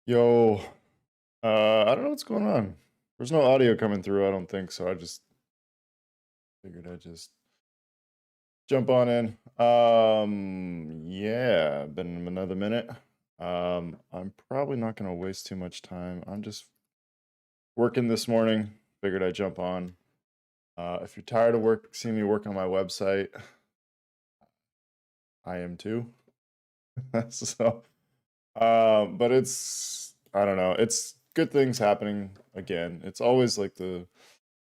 Yo, I don't know what's going on. There's no audio coming through, I don't think, so I just figured I'd just jump on in. Yeah, been another minute. I'm probably not gonna waste too much time. I'm just working this morning. Figured I'd jump on. If you're tired of seeing me work on my website, I am too. So, but I don't know, it's good things happening again. It's always like the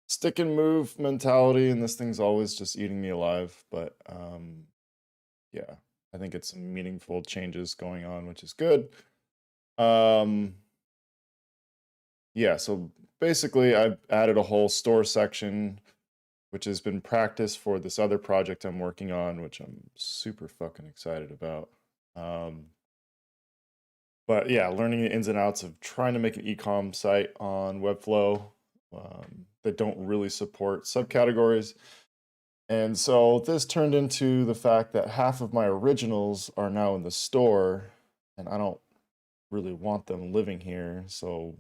stick and move mentality, and this thing's always just eating me alive. But yeah, I think it's some meaningful changes going on, which is good. Um, yeah, so basically, I've added a whole store section, which has been practice for this other project I'm working on, which I'm super fucking excited about. Um, but yeah, learning the ins and outs of trying to make an ecom site on Webflow that don't really support subcategories. And so this turned into the fact that half of my originals are now in the store, and I don't really want them living here. So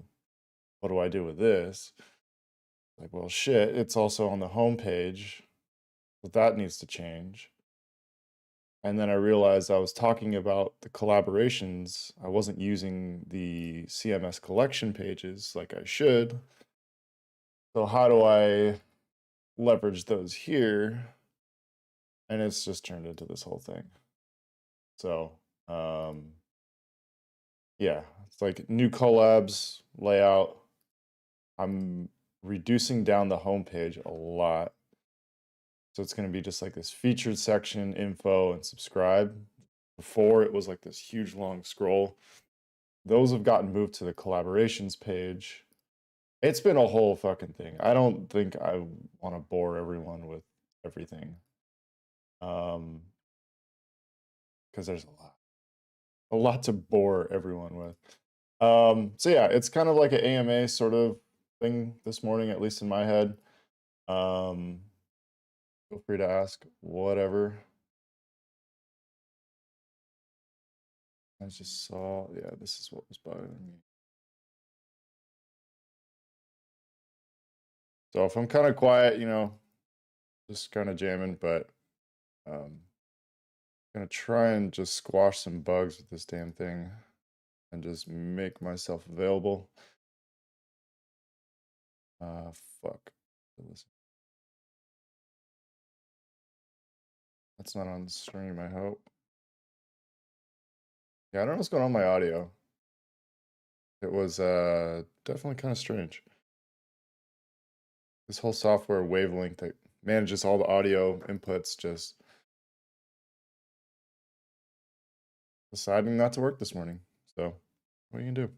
what do I do with this? Like, well, shit, it's also on the home page, but that needs to change. And then I realized I was talking about the collaborations. I wasn't using the CMS collection pages like I should. So how do I leverage those here? And it's just turned into this whole thing. So, yeah, it's like new collabs, layout. I'm reducing down the homepage a lot. So it's going to be just like this featured section, info, and subscribe. Before it was like this huge long scroll. Those have gotten moved to the collaborations page. It's been a whole fucking thing. I don't think I want to bore everyone with everything. Because there's a lot to bore everyone with. So yeah, it's kind of like an AMA sort of thing this morning, at least in my head. Um, feel free to ask whatever. I just saw, yeah, this is what was bothering me. So if I'm kind of quiet, just kind of jamming, but um, gonna try and just squash some bugs with this damn thing and just make myself available. Fuck. Listen. That's not on stream, I hope. Yeah, I don't know what's going on with my audio. It was definitely kind of strange. This whole software Wavelength that manages all the audio inputs just deciding not to work this morning. So, what are you gonna do?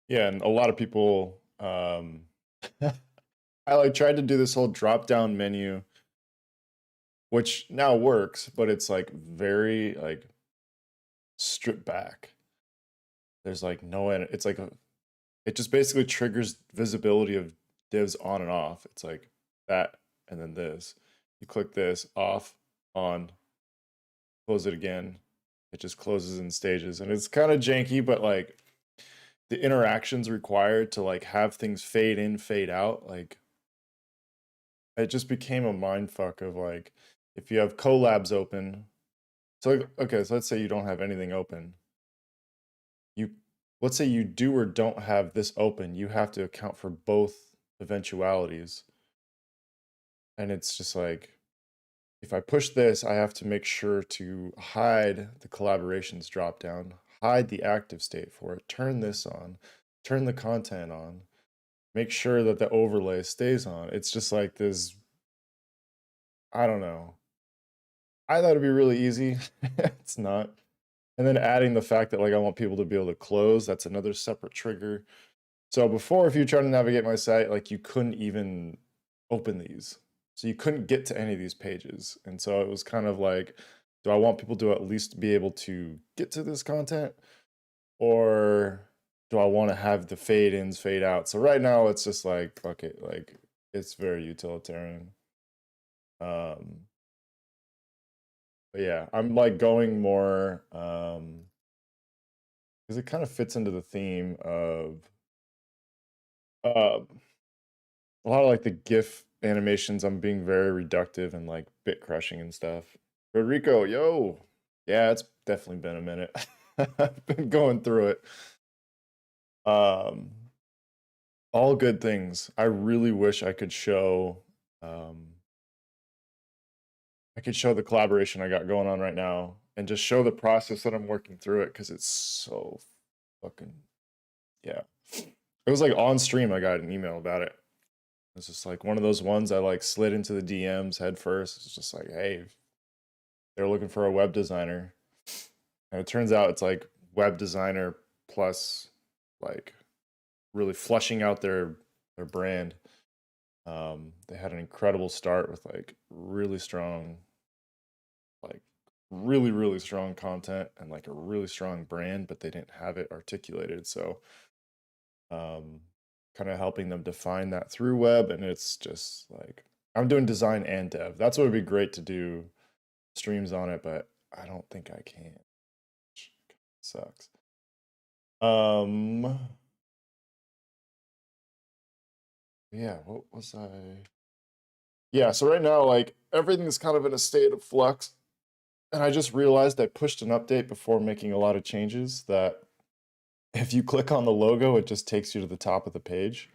Yeah, and a lot of people I like tried to do this whole drop down menu, which now works, but it's like very like stripped back. There's like no end. It's like it just basically triggers visibility of divs on and off. It's like that and then this. You click this off, on, close it again. It just closes in stages, and it's kind of janky, but like the interactions required to like have things fade in, fade out, like it just became a mind fuck of like if you have collabs open. So like, okay, so let's say you don't have anything open. You let's say you do or don't have this open, you have to account for both eventualities. And it's just like if I push this, I have to make sure to hide the collaborations drop down, hide the active state for it, turn this on, turn the content on, make sure that the overlay stays on. It's just like this, I don't know. I thought it'd be really easy. It's not. And then adding the fact that like I want people to be able to close, that's another separate trigger. So before, if you try to navigate my site, like you couldn't even open these. So you couldn't get to any of these pages. And so it was kind of like, do I want people to at least be able to get to this content? Or do I want to have the fade ins, fade out? So right now it's just like, fuck it, like it's very utilitarian. But yeah, I'm like going more because it kind of fits into the theme of a lot of like the GIF animations. I'm being very reductive and like bit crushing and stuff. Rodrigo, yo, yeah, it's definitely been a minute. I've been going through it. Um, all good things. I really wish I could show the collaboration I got going on right now and just show the process that I'm working through it because it's so fucking yeah. It was like on stream I got an email about it. It's just like one of those ones I like slid into the DMs head first. It's just like, hey, they're looking for a web designer. And it turns out it's like web designer plus like really flushing out their brand. They had an incredible start with like really strong, like really strong content and like a really strong brand, but they didn't have it articulated. So kind of helping them define that through web, and it's just like I'm doing design and dev. That's what would be great to do streams on it, but I don't think I can. Which sucks. Yeah, what was I? Yeah, so right now, like everything's kind of in a state of flux. And I just realized I pushed an update before making a lot of changes that if you click on the logo, it just takes you to the top of the page.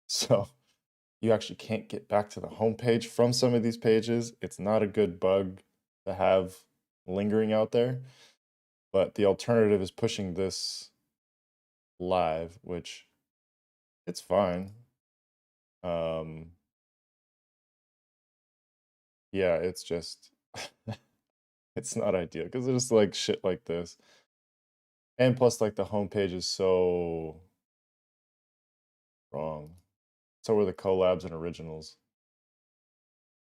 So you actually can't get back to the home page from some of these pages. It's not a good bug to have lingering out there. But the alternative is pushing this live, which it's fine. Yeah, it's just it's not ideal because it's like shit like this. And plus like the homepage is so wrong. So are the collabs and originals.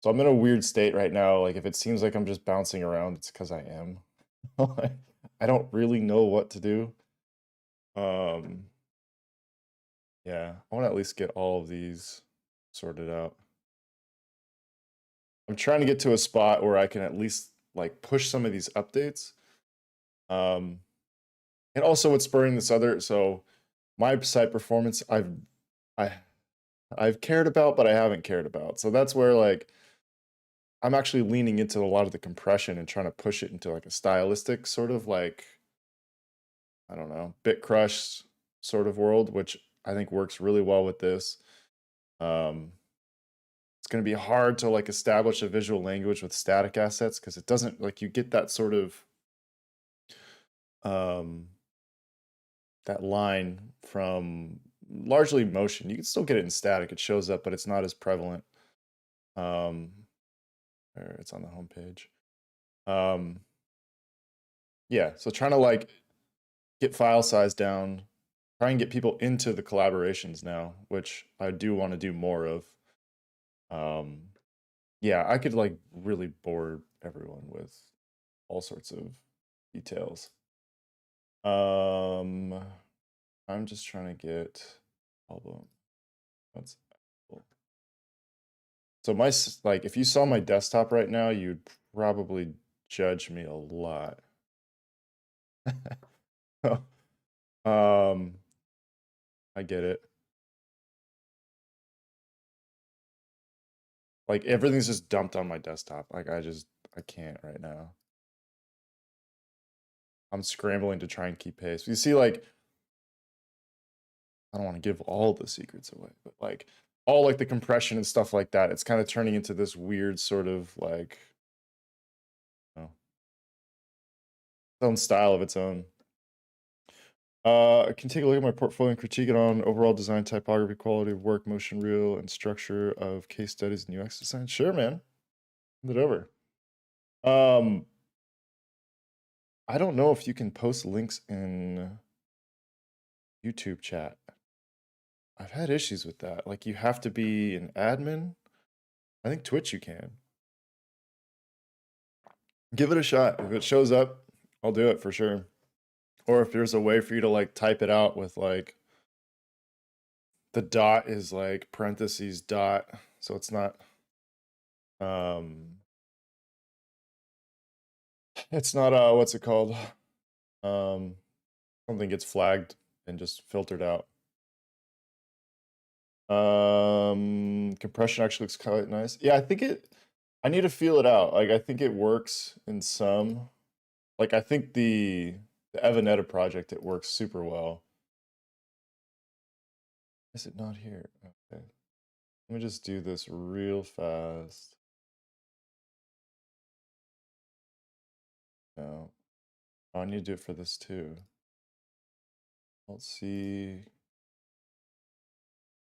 So I'm in a weird state right now. Like if it seems like I'm just bouncing around, it's because I am. I don't really know what to do. Yeah, I want to at least get all of these sorted out. I'm trying to get to a spot where I can at least like push some of these updates. And also what's spurring this other, so my site performance I've cared about, but I haven't cared about. So that's where like I'm actually leaning into a lot of the compression and trying to push it into like a stylistic sort of like, I don't know, bit crush sort of world, which I think works really well with this. It's going to be hard to like establish a visual language with static assets because it doesn't like you get that sort of that line from largely motion. You can still get it in static. It shows up, but it's not as prevalent. It's on the homepage. Yeah, so trying to like get file size down, try and get people into the collaborations now, which I do want to do more of. Yeah, I could like really bore everyone with all sorts of details. I'm just trying to get album. That's cool. So my like if you saw my desktop right now, you'd probably judge me a lot. I get it. Like everything's just dumped on my desktop. Like I can't right now. I'm scrambling to try and keep pace. You see, like, I don't want to give all the secrets away, but like all like the compression and stuff like that, it's kind of turning into this weird sort of like, you know, its own style of its own. I can take a look at my portfolio and critique it on overall design, typography, quality of work, motion reel, and structure of case studies and UX design. Sure, man. Send it over. I don't know if you can post links in YouTube chat. I've had issues with that. Like you have to be an admin. I think Twitch you can. Give it a shot. If it shows up, I'll do it for sure. Or if there's a way for you to like type it out with like the dot is like parentheses dot, so it's not it's not what's it called? Something gets flagged and just filtered out. Compression actually looks quite nice. Yeah, I need to feel it out. Like I think it works in some. Like I think the Evanetta project, it works super well. Is it not here? Okay. Let me just do this real fast. No. Oh, I need to do it for this too. Let's see.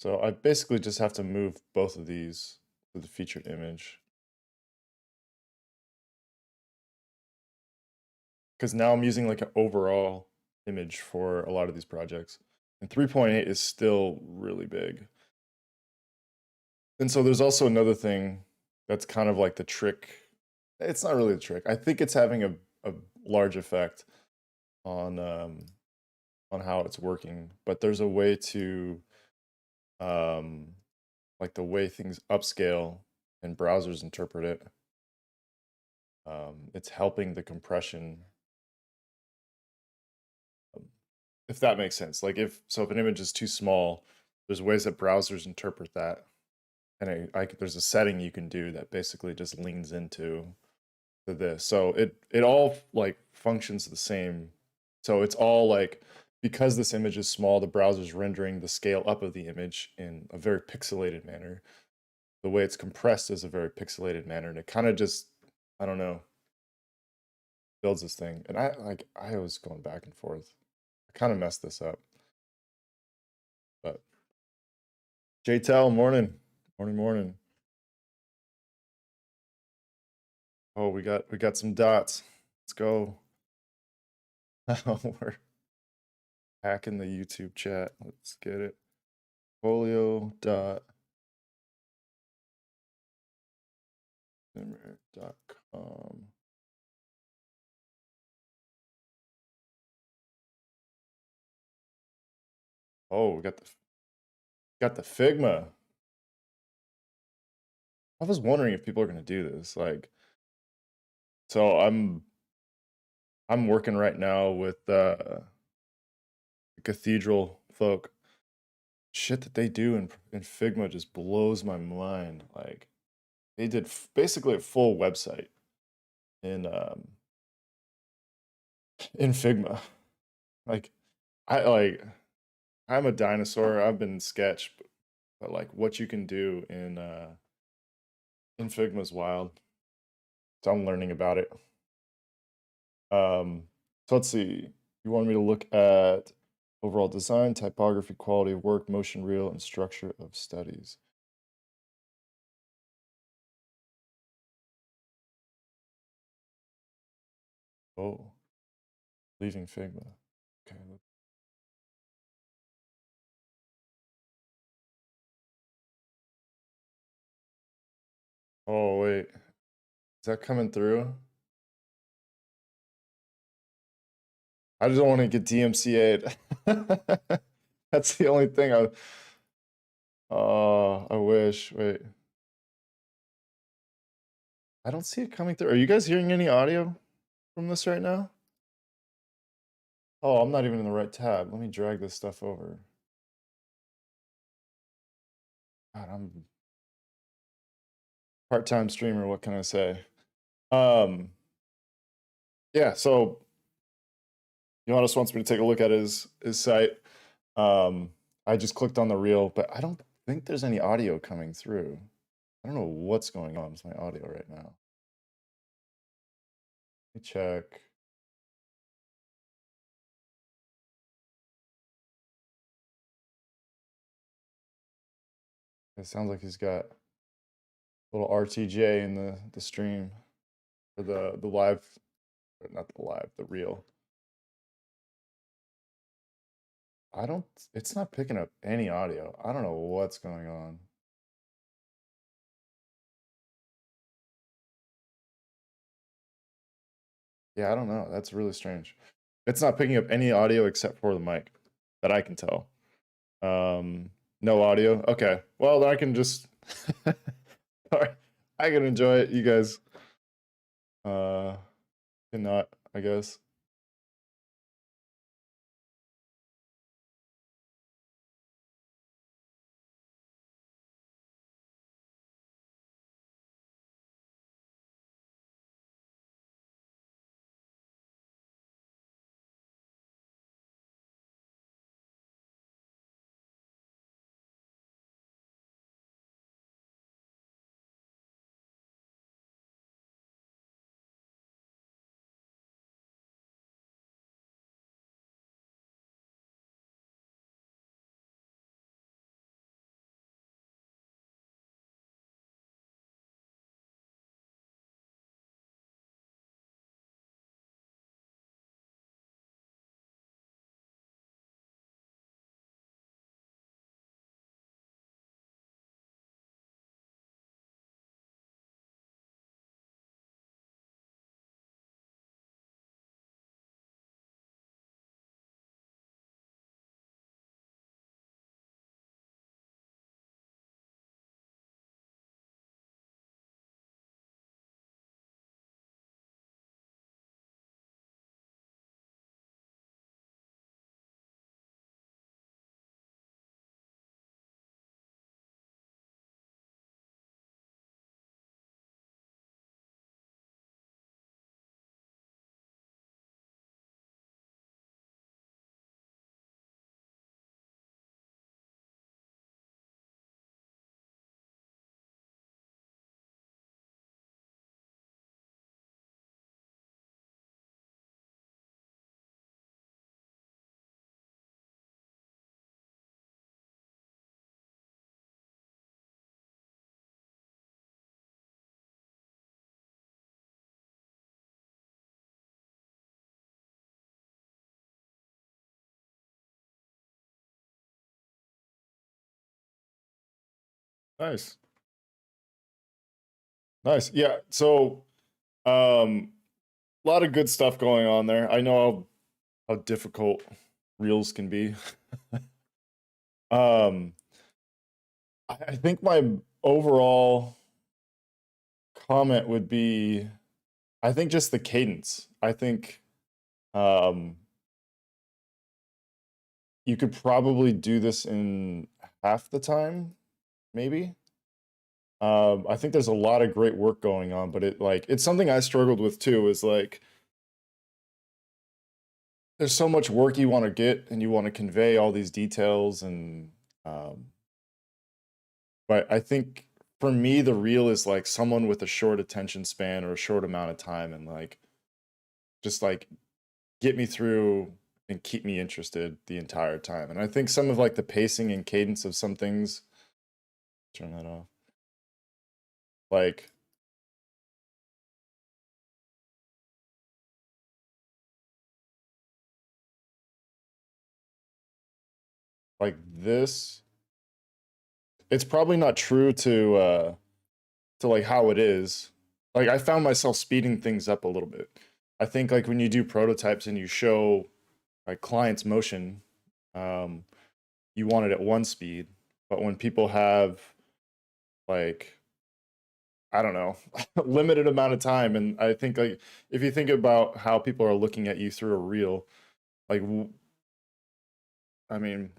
So I basically just have to move both of these to the featured image. Because now I'm using like an overall image for a lot of these projects. And 3.8 is still really big. And so there's also another thing that's kind of like the trick. It's not really a trick. I think it's having a large effect on how it's working. But there's a way to like the way things upscale and browsers interpret it. It's helping the compression, if that makes sense. Like if an image is too small, there's ways that browsers interpret that, and there's a setting you can do that basically just leans into this. So it all like functions the same. So it's all like, because this image is small, the browser's rendering the scale up of the image in a very pixelated manner. The way it's compressed is a very pixelated manner, and it kind of just, I don't know, builds this thing. And I was going back and forth. I kind of messed this up. But JTel, morning. Morning. Oh, we got some dots. Let's go. We're hacking the YouTube chat. Let's get it. Folio dot Zimmer.com. Oh, we got the Figma. I was wondering if people are gonna do this. Like, so I'm working right now with the Cathedral folk. Shit that they do in Figma just blows my mind. Like, they did basically a full website in Figma. Like, I'm a dinosaur. I've been in Sketch, but like what you can do in Figma is wild. So I'm learning about it. So let's see. You want me to look at overall design, typography, quality of work, motion reel, and structure of studies. Oh, leaving Figma. Okay. Oh, wait. Is that coming through? I just don't want to get DMCA'd. That's the only thing I wish. Wait. I don't see it coming through. Are you guys hearing any audio from this right now? Oh, I'm not even in the right tab. Let me drag this stuff over. God, I'm part-time streamer. What can I say? Yeah, so Johannes wants me to take a look at his site. I just clicked on the reel, but I don't think there's any audio coming through. I don't know what's going on with my audio right now. Let me check. It sounds like he's got a little RTJ in the stream, or the live, or not the live, the reel. It's not picking up any audio. I don't know what's going on. Yeah, I don't know. That's really strange. It's not picking up any audio except for the mic that I can tell. No audio. Okay. Well, then I can just I can enjoy it. You guys cannot, I guess. Nice. Nice. Yeah. So, a lot of good stuff going on there. I know how difficult reels can be. um, I think my overall comment would be, I think just the cadence. I think you could probably do this in half the time, maybe. I think there's a lot of great work going on, but it's something I struggled with too, is like there's so much work you want to get and you want to convey all these details and but I think for me the reel is like someone with a short attention span or a short amount of time and like just like get me through and keep me interested the entire time. And I think some of like the pacing and cadence of some things, turn that off. Like this, it's probably not true to like how it is. Like I found myself speeding things up a little bit. I think like when you do prototypes and you show like clients motion, you want it at one speed, but when people have like I don't know, limited amount of time, and I think like if you think about how people are looking at you through a reel, like I mean,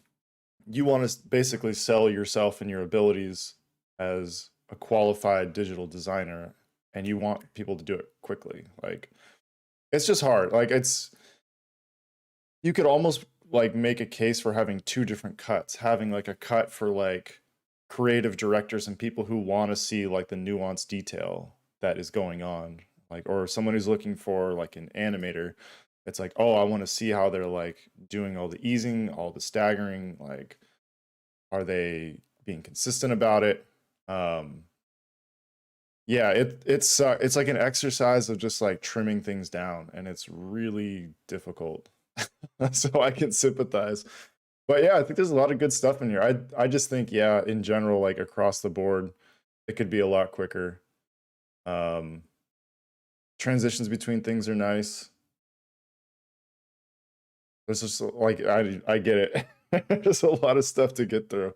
you want to basically sell yourself and your abilities as a qualified digital designer, and you want people to do it quickly. Like it's just hard. Like it's you could almost like make a case for having two different cuts, having like a cut for like creative directors and people who want to see like the nuanced detail that is going on, like or someone who's looking for like an animator. It's like, oh, I want to see how they're like doing all the easing, all the staggering, like are they being consistent about it? Yeah, it's like an exercise of just like trimming things down, and it's really difficult. So I can sympathize. But yeah, I think there's a lot of good stuff in here. I just think, yeah, in general, like across the board, it could be a lot quicker. Transitions between things are nice. There's just like I get it. There's a lot of stuff to get through.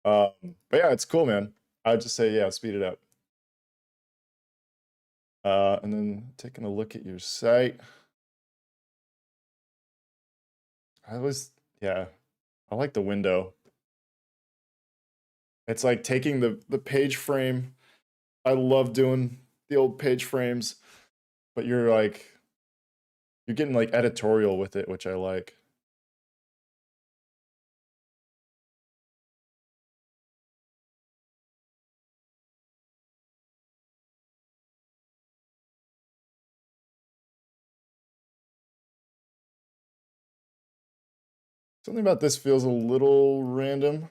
But yeah, it's cool, man. I'd just say, yeah, speed it up. And then taking a look at your site. Yeah, I like the window. It's like taking the page frame. I love doing the old page frames, but you're getting like editorial with it, which I like. Something about this feels a little random.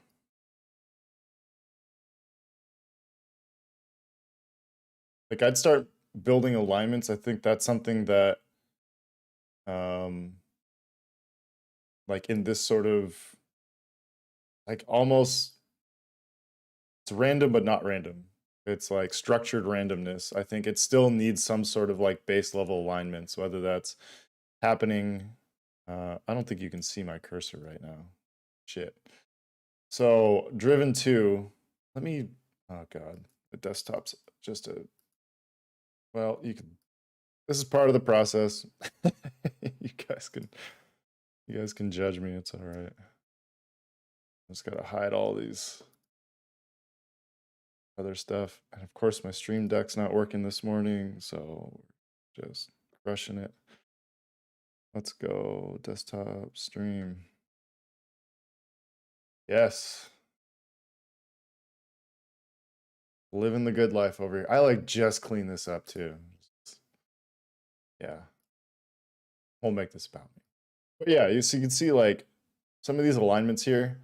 Like I'd start building alignments. I think that's something that like in this sort of like almost it's random but not random. It's like structured randomness. I think it still needs some sort of like base level alignments, whether that's happening. I don't think you can see my cursor right now. Shit. So driven to, let me, oh God, the desktop's just a, well, you can, this is part of the process. You guys can judge me. It's all right. I just gotta hide all these other stuff. And of course my stream deck's not working this morning, so just crushing it. Let's go desktop stream. Yes. Living the good life over here. I like just clean this up too. Yeah. We'll make this about me. But yeah, so you can see like some of these alignments here.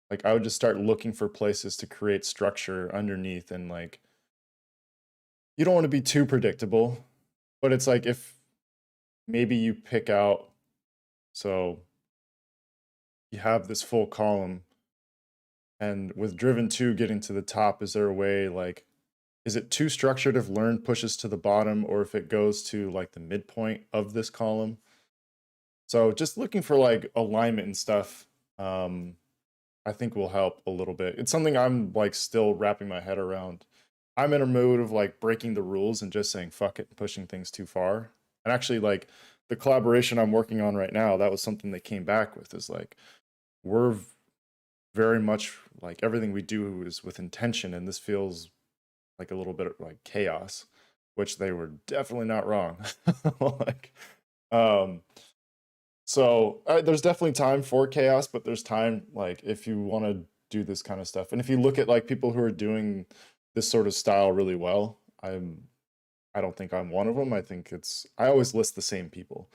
Like I would just start looking for places to create structure underneath, and like you don't want to be too predictable, but it's like if maybe you pick out, so you have this full column, and with driven to getting to the top, is there a way like, is it too structured if learn pushes to the bottom, or if it goes to like the midpoint of this column? So just looking for like alignment and stuff, I think will help a little bit. It's something I'm like still wrapping my head around. I'm in a mood of like breaking the rules and just saying fuck it and pushing things too far. And actually like the collaboration I'm working on right now, that was something they came back with, is like we're very much like everything we do is with intention, and this feels like a little bit of like chaos, which they were definitely not wrong. Like so there's definitely time for chaos, but there's time like if you want to do this kind of stuff. And if you look at like people who are doing this sort of style really well, I don't think I'm one of them. I think I always list the same people.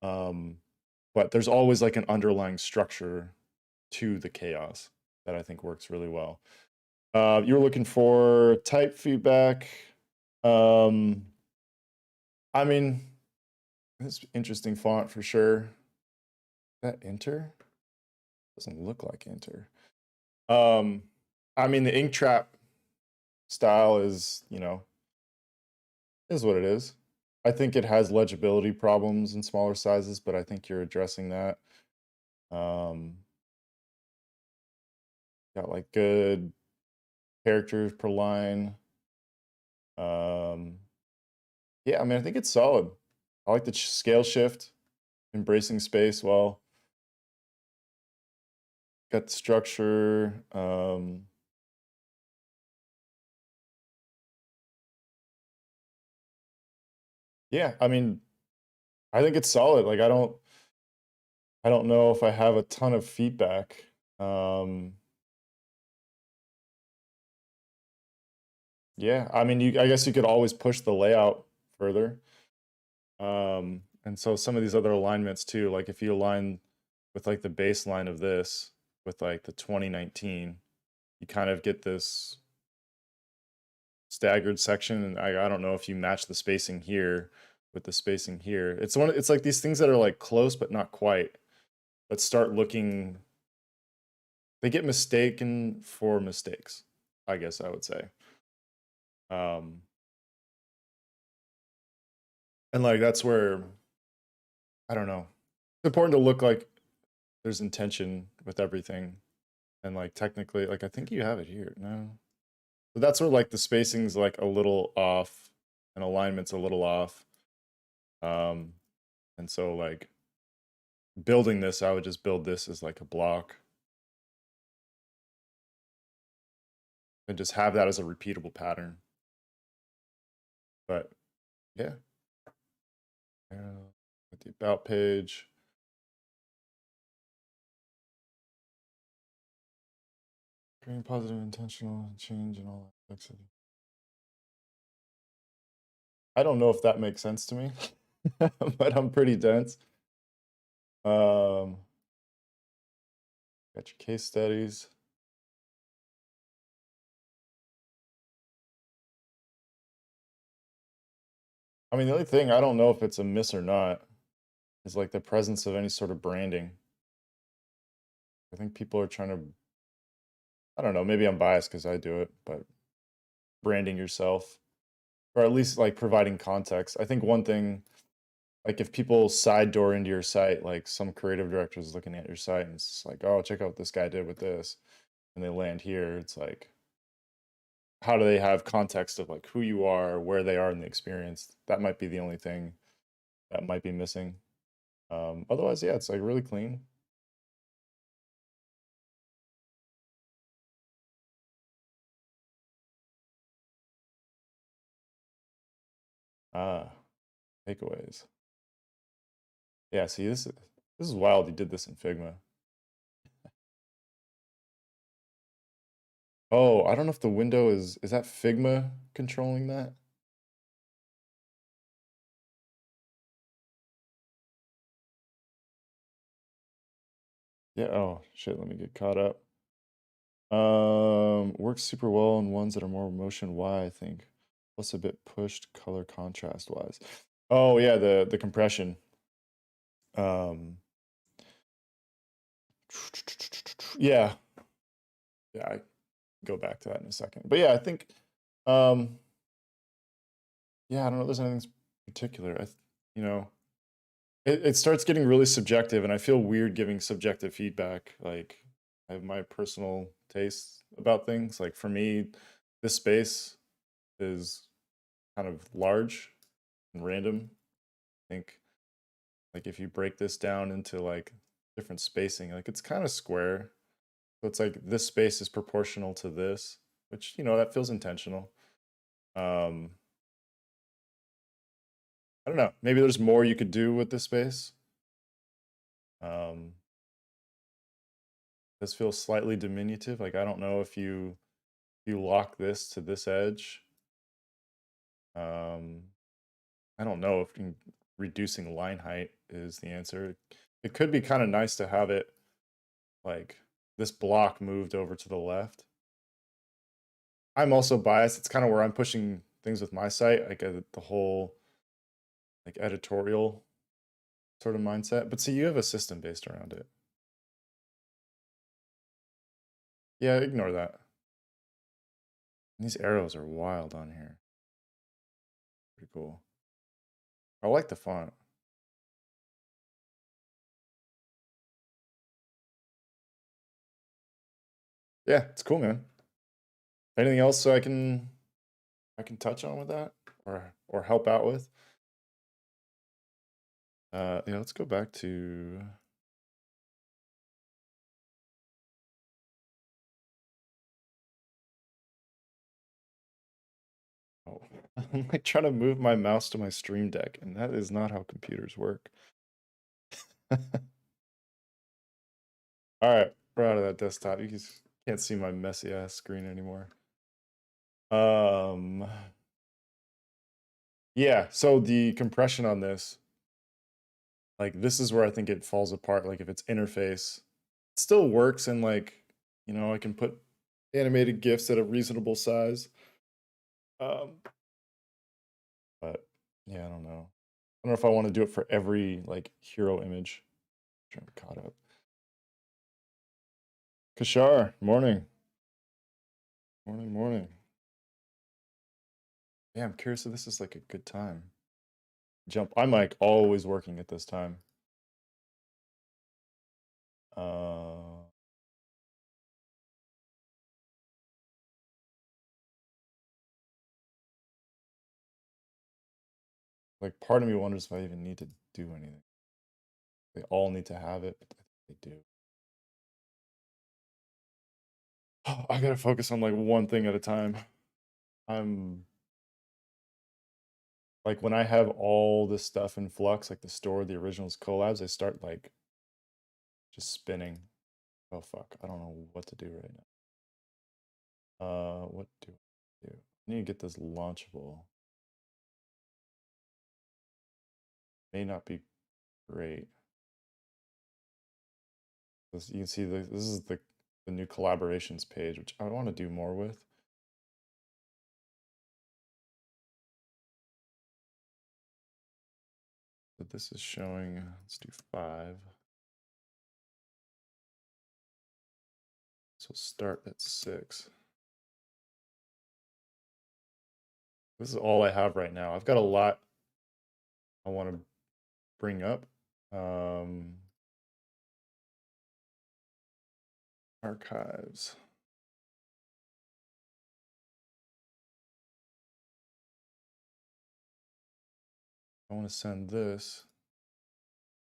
But there's always like an underlying structure to the chaos that I think works really well. You were looking for type feedback. I mean, it's interesting font for sure. That enter? Doesn't look like enter. I mean, the ink trap style is, is what it is. I think it has legibility problems in smaller sizes, but I think you're addressing that. Got like good characters per line. Yeah, I mean, I think it's solid. I like the scale shift, embracing space well. Got the structure. Yeah, I mean, I think it's solid. Like I don't know if I have a ton of feedback. Yeah, I mean, I guess you could always push the layout further. And so some of these other alignments too, like if you align with like the baseline of this with like the 2019, you kind of get this staggered section. And I don't know if you match the spacing here with the spacing here. It's like these things that are like close but not quite, that start looking, they get mistaken for mistakes, I guess I would say. And like that's where, I don't know, important to look like there's intention with everything. And like technically, like I think you have it here. No. But that's where like the spacing's like a little off and alignment's a little off. And so like building this, I would just build this as like a block. And just have that as a repeatable pattern. But yeah. At the about page. Creating positive intentional change and all that. I don't know if that makes sense to me, but I'm pretty dense. Got your case studies. I mean, the only thing I don't know if it's a miss or not is like the presence of any sort of branding. I think people are trying to, I don't know, maybe I'm biased because I do it, but branding yourself, or at least like providing context. I think one thing, like if people side door into your site, like some creative director is looking at your site and it's like, oh, check out what this guy did with this, and they land here, it's like, how do they have context of like who you are, where they are in the experience? That might be the only thing that might be missing. Otherwise, yeah, it's like really clean. Ah, takeaways. Yeah, see, this is wild. You did this in Figma. Oh, I don't know if the window is that Figma controlling that? Yeah, oh shit, let me get caught up. Works super well in ones that are more motion Y, I think. Plus a bit pushed color contrast wise. Oh yeah, the compression. Um yeah. Yeah, I go back to that in a second. But yeah, I think yeah, I don't know if there's anything particular. You know, it starts getting really subjective, and I feel weird giving subjective feedback. Like, I have my personal tastes about things. Like, for me, this space is kind of large and random. I think, like, if you break this down into like different spacing, like it's kind of square. So it's like this space is proportional to this, which, you know, that feels intentional. Um, I don't know. Maybe there's more you could do with this space. This feels slightly diminutive. Like, I don't know if you lock this to this edge. I don't know if reducing line height is the answer. It could be kind of nice to have it like this block moved over to the left. I'm also biased. It's kind of where I'm pushing things with my site, like the whole like editorial sort of mindset. But see, you have a system based around it. Yeah, ignore that. These arrows are wild on here. Pretty cool. I like the font. Yeah, it's cool, man. Anything else I can touch on with that or help out with? Yeah, let's go back to oh, I'm like trying to move my mouse to my Stream Deck, and that is not how computers work. All right, we're out of that desktop. You just can't see my messy ass screen anymore. Yeah, so the compression on this, like this is where I think it falls apart. Like if it's interface, it still works and like, you know, I can put animated GIFs at a reasonable size. But yeah, I don't know. I don't know if I want to do it for every like hero image. I'm trying to be caught up. Kashar, morning. Morning, morning. Yeah, I'm curious if this is like a good time. Jump. I'm like always working at this time. Like part of me wonders if I even need to do anything. They all need to have it, but I think they do. I gotta focus on like one thing at a time. I'm like when I have all this stuff in flux, like the store, the originals, collabs, I start like just spinning. Oh fuck, I don't know what to do right now. What do I do? I need to get this launchable. May not be great. You can see this is the new collaborations page, which I want to do more with. But this is showing, let's do 5. So start at 6. This is all I have right now. I've got a lot I want to bring up. Archives. I want to send this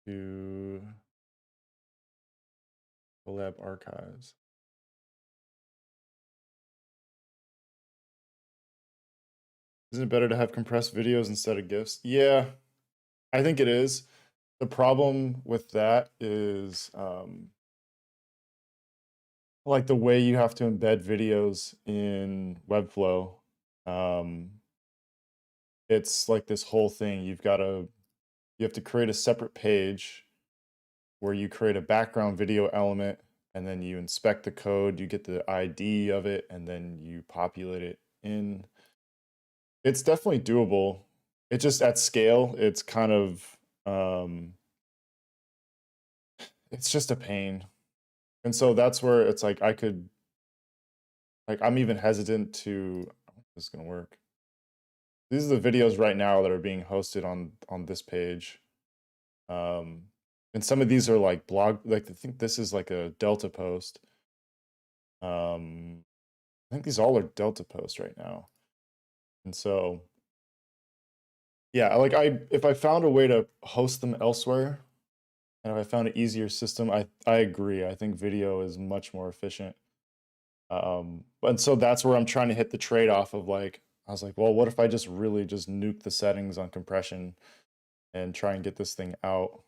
to Collab Archives. Isn't it better to have compressed videos instead of GIFs? Yeah, I think it is. The problem with that is like the way you have to embed videos in Webflow. It's like this whole thing. You have to create a separate page where you create a background video element and then you inspect the code, you get the ID of it, and then you populate it in. It's definitely doable. It's just at scale, it's kind of it's just a pain. And so that's where it's like I'm even hesitant to, this is gonna work. These are the videos right now that are being hosted on this page. And some of these are like blog, like I think this is like a Delta post. I think these all are Delta posts right now. And so, yeah, like if I found a way to host them elsewhere, and if I found an easier system, I agree. I think video is much more efficient. And so that's where I'm trying to hit the trade-off of like, I was like, well, what if I just really just nuke the settings on compression and try and get this thing out?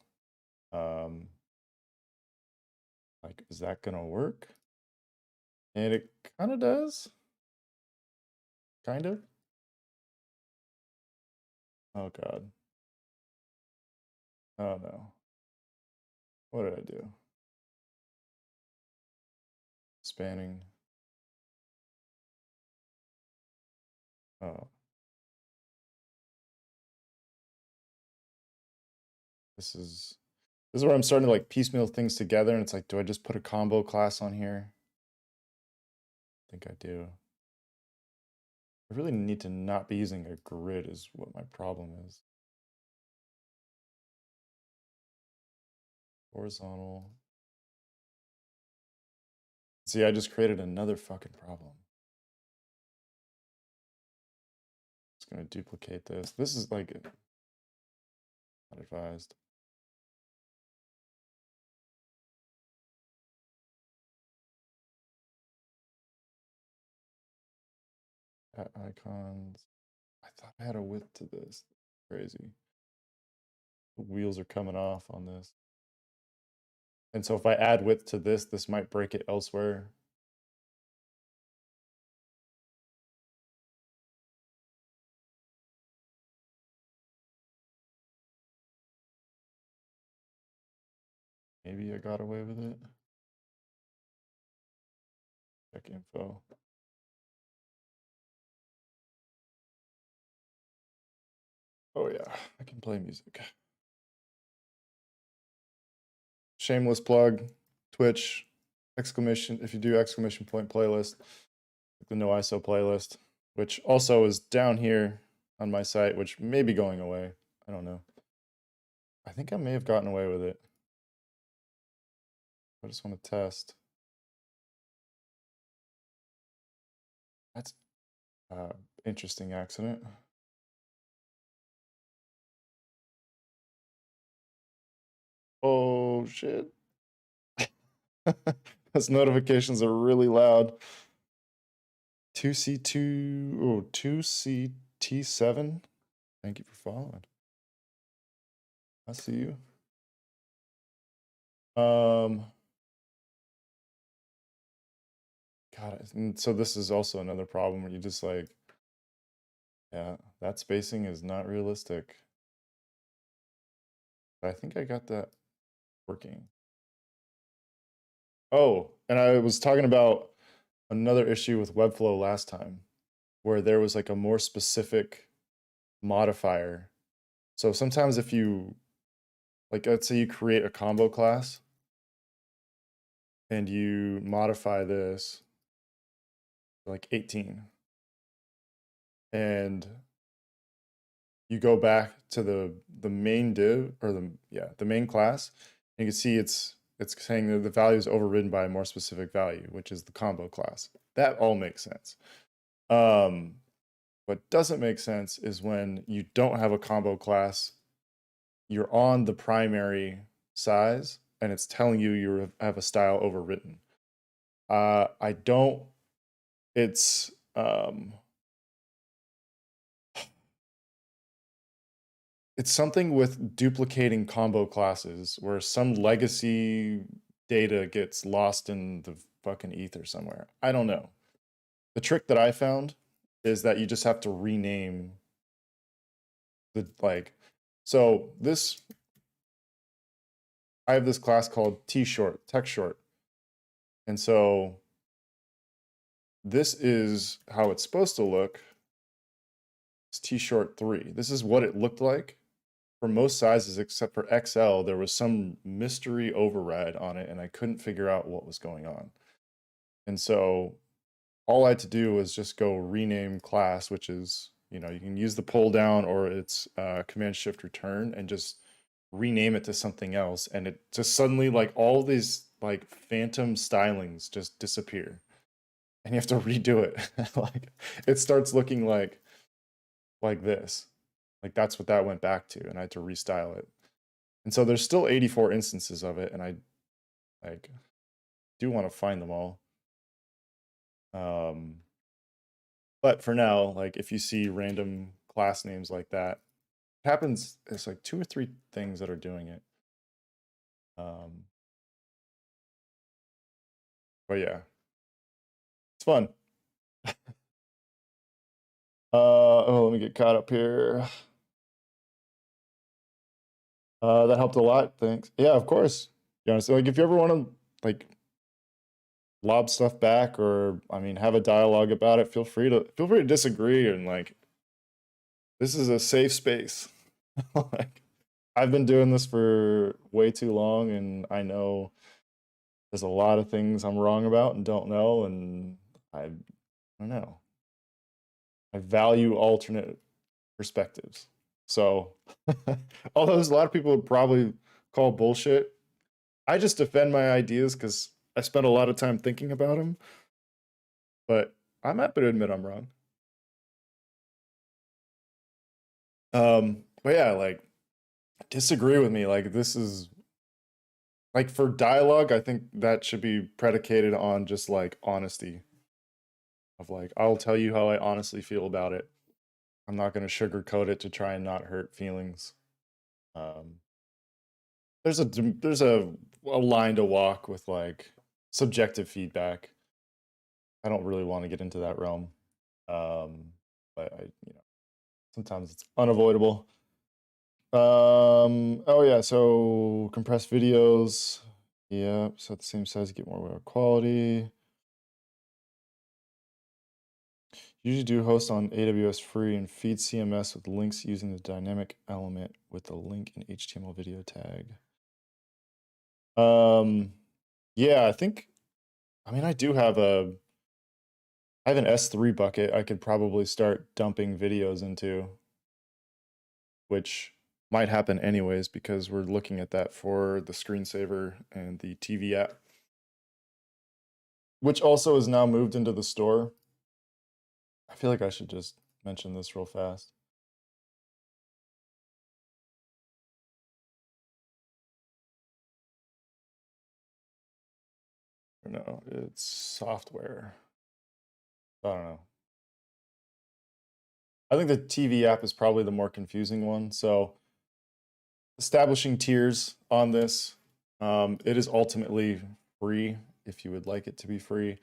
Like, is that gonna work? And it kind of does. Kind of. Oh God. Oh no. What did I do? Spanning. Oh. This is where I'm starting to like piecemeal things together, and it's like, do I just put a combo class on here? I think I do. I really need to not be using a grid is what my problem is. Horizontal. See, I just created another fucking problem. Just gonna duplicate this. This is like not advised. Add icons. I thought I had a width to this. Crazy. The wheels are coming off on this. And so if I add width to this might break it elsewhere. Maybe I got away with it. Check info. Oh yeah, I can play music. Shameless plug, Twitch, exclamation, if you do exclamation point playlist, the no ISO playlist, which also is down here on my site, which may be going away. I don't know. I think I may have gotten away with it. I just want to test. That's interesting accident. Oh shit. Those notifications are really loud. 2C2, oh, 2CT7. Thank you for following. I see you. God, and so this is also another problem where you just like, yeah, that spacing is not realistic. I think I got that working. Oh, and I was talking about another issue with Webflow last time, where there was like a more specific modifier. So sometimes if you, like, let's say you create a combo class and you modify this like 18, and you go back to the main div, or the main class, and you can see it's saying that the value is overridden by a more specific value, which is the combo class. That all makes sense. What doesn't make sense is when you don't have a combo class, you're on the primary size, and it's telling you you have a style overwritten. I don't, it's, it's something with duplicating combo classes where some legacy data gets lost in the fucking ether somewhere. I don't know. The trick that I found is that you just have to rename the, like, so this, I have this class called T-short, text short. And so this is how it's supposed to look. It's T-short 3. This is what it looked like for most sizes except for XL. There was some mystery override on it, and I couldn't figure out what was going on. And so all I had to do was just go rename class, which is, you know, you can use the pull down or it's Command Shift Return, and just rename it to something else. And it just suddenly, like, all these like phantom stylings just disappear, and you have to redo it. Like, it starts looking like this. Like, that's what that went back to, and I had to restyle it. And so there's still 84 instances of it, and I like do want to find them all. But for now, like, if you see random class names like that, it happens. It's like 2 or 3 things that are doing it. But yeah, it's fun. Oh, let me get caught up here. That helped a lot. Thanks. Yeah, of course. You know, so like, if you ever want to like lob stuff back, or I mean, have a dialogue about it, feel free to disagree, and like, this is a safe space. Like, I've been doing this for way too long, and I know there's a lot of things I'm wrong about and don't know, and I don't know. I value alternate perspectives. So, although there's a lot of people would probably call bullshit, I just defend my ideas because I spent a lot of time thinking about them. But I'm happy to admit I'm wrong. But yeah, like, disagree with me. Like, this is like, for dialogue, I think that should be predicated on just like honesty. Of like, I'll tell you how I honestly feel about it. I'm not going to sugarcoat it to try and not hurt feelings. There's a line to walk with like subjective feedback. I don't really want to get into that realm, but you know, sometimes it's unavoidable. Oh yeah, so compressed videos. Yeah, so at the same size, you get more quality. Usually do host on AWS free and feed CMS with links using the dynamic element with the link in HTML video tag. Yeah, I mean, I have an S3 bucket I could probably start dumping videos into, which might happen anyways because we're looking at that for the screensaver and the TV app. which also is now moved into the store. I feel like I should just mention this real fast. Or no, it's software. I don't know. I think the TV app is probably the more confusing one. So establishing tiers on this. It is ultimately free if you would like it to be free.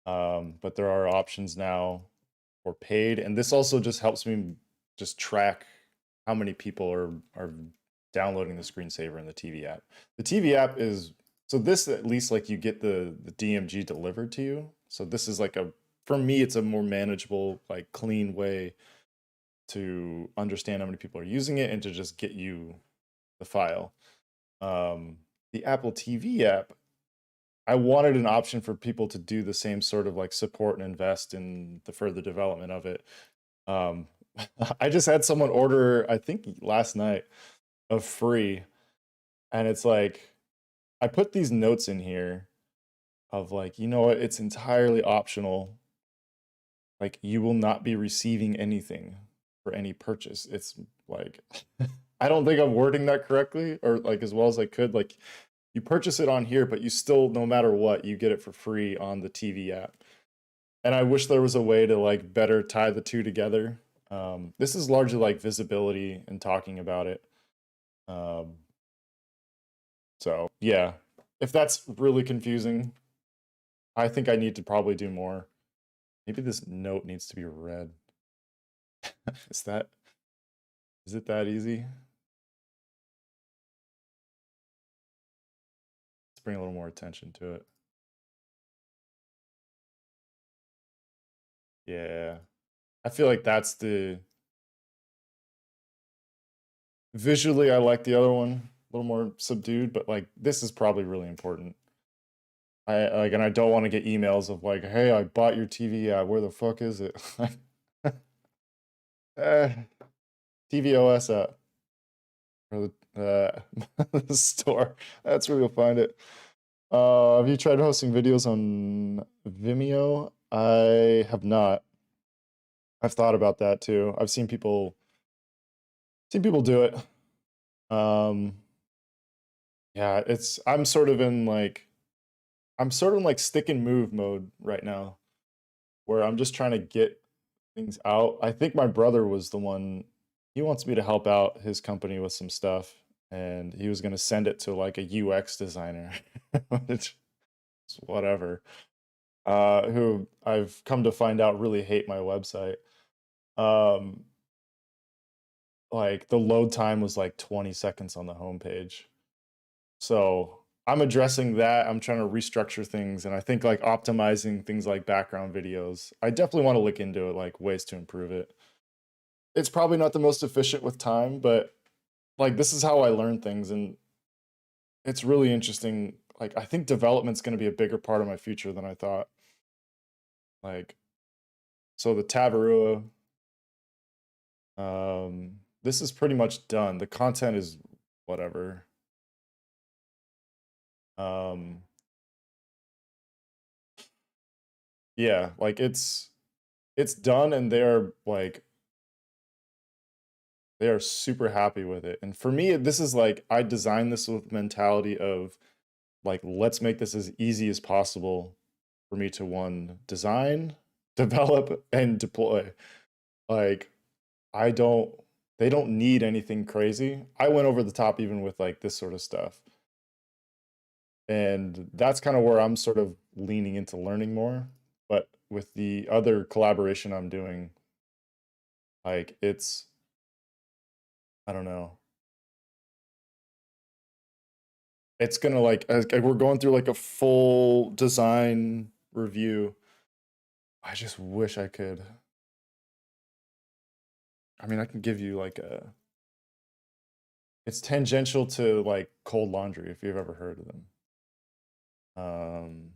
But there are options now for paid. And this also just helps me just track how many people are downloading the screensaver in the TV app. The TV app is, so this at least like you get the DMG delivered to you. So this is like for me, it's a more manageable, like clean way to understand how many people are using it and to just get you the file. The Apple TV app, I wanted an option for people to do the same sort of like support and invest in the further development of it. I just had someone order, I think last night, of free, and it's like, I put these notes in here of like, you know what, it's entirely optional. Like, you will not be receiving anything for any purchase. It's like, I don't think I'm wording that correctly or like as well as I could. Like, you purchase it on here, but you still, no matter what, you get it for free on the TV app. And I wish there was a way to like better tie the two together. This is largely like visibility and talking about it. So yeah, if that's really confusing, I think I need to probably do more. Maybe this note needs to be read. Is it that easy? Let's bring a little more attention to it. Yeah. I feel like that's visually I like the other one, a little more subdued, but like this is probably really important. And I don't want to get emails of like, hey, I bought your TV. Where the fuck is it? TVOS app. Or the store. That's where you'll find it. Have you tried hosting videos on Vimeo? I have not. I've thought about that too. I've seen people do it. Yeah, I'm sort of in like stick and move mode right now, where I'm just trying to get things out. I think my brother was the one, he wants me to help out his company with some stuff, and he was going to send it to like a UX designer, which is whatever, who I've come to find out really hate my website. Um, like the load time was like 20 seconds on the homepage. So I'm addressing that. I'm trying to restructure things, and I think like optimizing things like background videos. I definitely want to look into it, like ways to improve it. It's probably not the most efficient with time, but like this is how I learn things, and it's really interesting. Like I think development's going to be a bigger part of my future than I thought. Like so the Tavarua, this is pretty much done. The content is whatever. Um, yeah, like it's done, and they are super happy with it. And for me, this is like I designed this with mentality of like let's make this as easy as possible for me to one design, develop, and deploy. Like I don't they don't need anything crazy. I went over the top even with like this sort of stuff. And that's kind of where I'm sort of leaning into learning more. But with the other collaboration I'm doing, like I don't know. It's gonna like we're going through like a full design review. I just wish I could. I mean, I can give you like it's tangential to like Cold Laundry if you've ever heard of them. Um,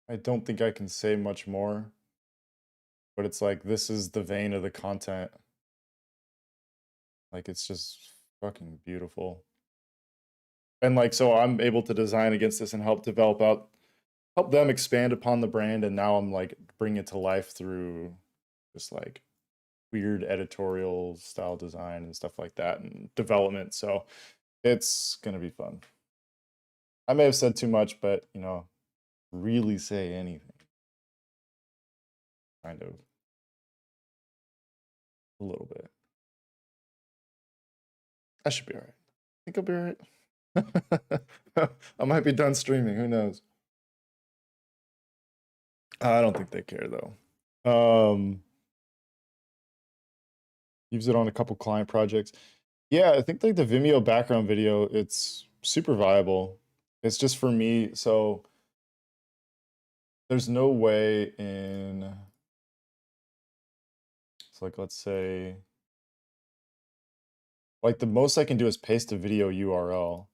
I don't think I can say much more, but it's like this is the vein of the content. Like it's just fucking beautiful. And like, so I'm able to design against this and help help them expand upon the brand. And now I'm like bringing it to life through just like weird editorial style design and stuff like that and development. So it's going to be fun. I may have said too much, but you know, really say anything. Kind of a little bit. I should be all right. I think I'll be all right. I might be done streaming. Who knows? I don't think they care though. Use it on a couple client projects. Yeah, I think like the Vimeo background video, it's super viable. It's just for me, so there's no way in, it's like, let's say, like the most I can do is paste a video URL,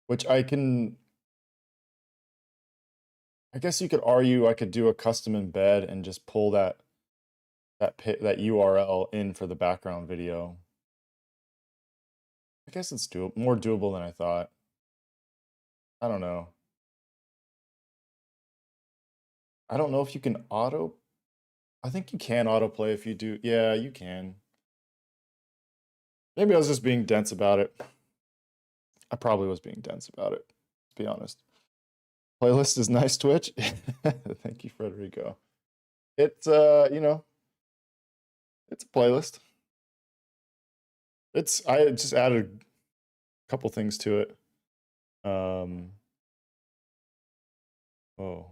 which I guess you could argue I could do a custom embed and just pull that URL in for the background video. I guess it's more doable than I thought. I don't know. I don't know if you can I think you can autoplay if you do. Yeah, you can. Maybe I was just being dense about it. I probably was being dense about it, to be honest. Playlist is nice, Twitch. Thank you, Frederico. It's you know, it's a playlist. I just added a couple things to it. Oh,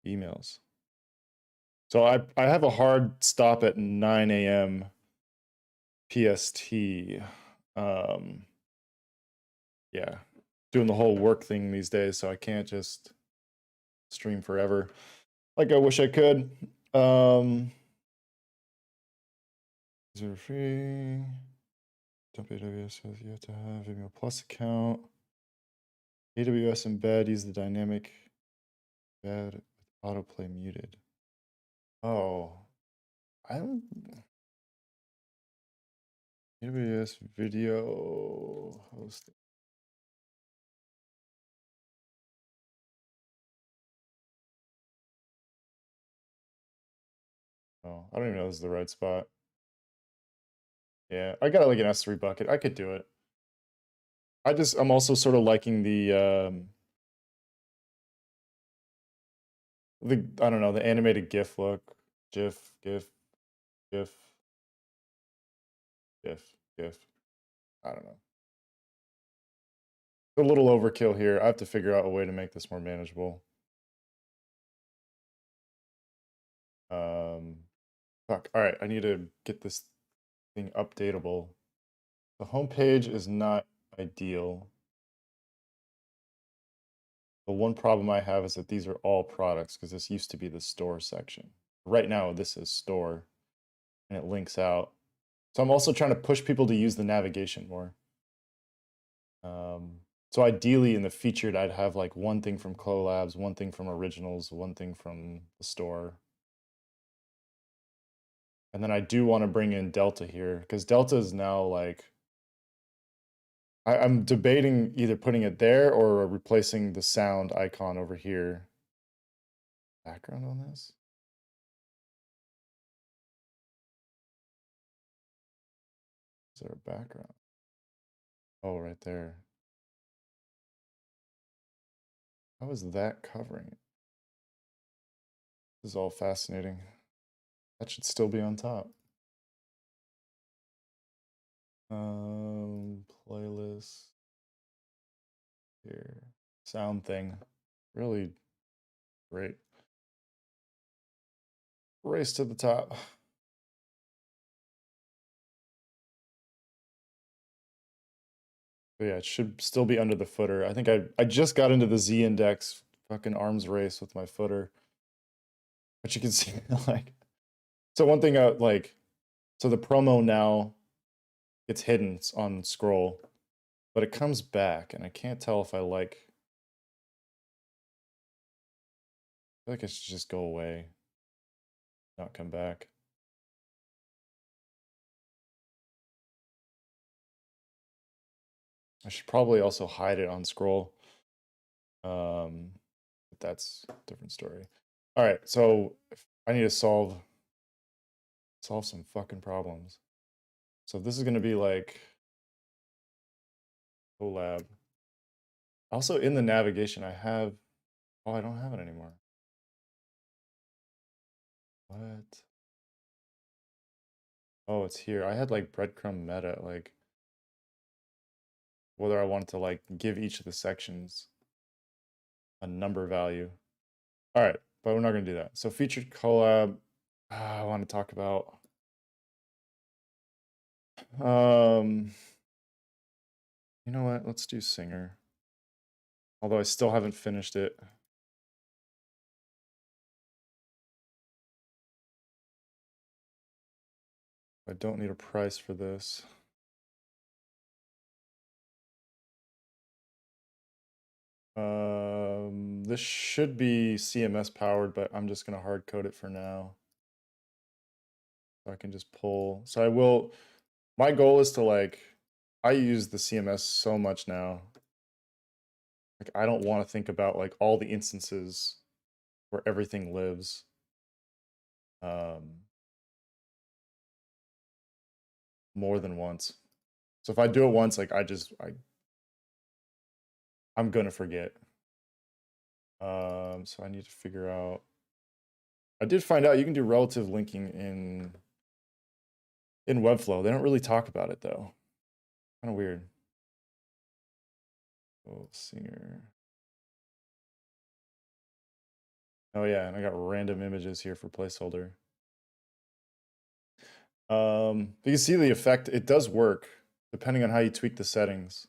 emails. So I have a hard stop at 9 a.m. PST. Yeah, doing the whole work thing these days, so I can't just stream forever like I wish I could. Is it free? JW.S says you have to have Vimeo Plus account. JW.S embed, use the dynamic embed with autoplay muted. Oh, I don't. JW.S video hosting. Oh, I don't even know this is the right spot. Yeah, I got like an S3 bucket. I could do it. I'm also sort of liking the I don't know, the animated GIF look. GIF, GIF, GIF, GIF, GIF. I don't know. A little overkill here. I have to figure out a way to make this more manageable. Fuck. All right, I need to get this thing updatable. The homepage is not ideal. The one problem I have is that these are all products because this used to be the store section. Right now, this is store and it links out. So I'm also trying to push people to use the navigation more. So ideally in the featured, I'd have like one thing from collabs, one thing from originals, one thing from the store. And then I do want to bring in Delta here because Delta is now like, I'm debating either putting it there or replacing the sound icon over here. Background on this? Is there a background? Oh, right there. How is that covering it? This is all fascinating. That should still be on top. Playlist here. Sound thing. Really great. Race to the top. But yeah, it should still be under the footer. I think I just got into the Z index fucking arms race with my footer. But you can see like, so one thing like, so the promo now gets hidden on scroll, but it comes back and I can't tell if I feel like it should just go away, not come back. I should probably also hide it on scroll. But that's a different story. All right, so I need to solve some fucking problems. So this is gonna be like collab. Also in the navigation, I have, oh, I don't have it anymore. What? Oh, it's here. I had like breadcrumb meta, like whether I wanted to like give each of the sections a number value. All right, but we're not gonna do that. So featured collab, I want to talk about, you know what? Let's do singer. Although I still haven't finished it. I don't need a price for this. This should be CMS powered, but I'm just gonna hard code it for now. So I can just pull. So I will, my goal is to like, I use the CMS so much now. Like I don't want to think about like all the instances where everything lives. More than once. So if I do it once, like I'm gonna forget. So I need to figure out. I did find out you can do relative linking in Webflow. They don't really talk about it though. Kind of weird. Oh, singer. Oh yeah, and I got random images here for placeholder. You can see the effect. It does work depending on how you tweak the settings.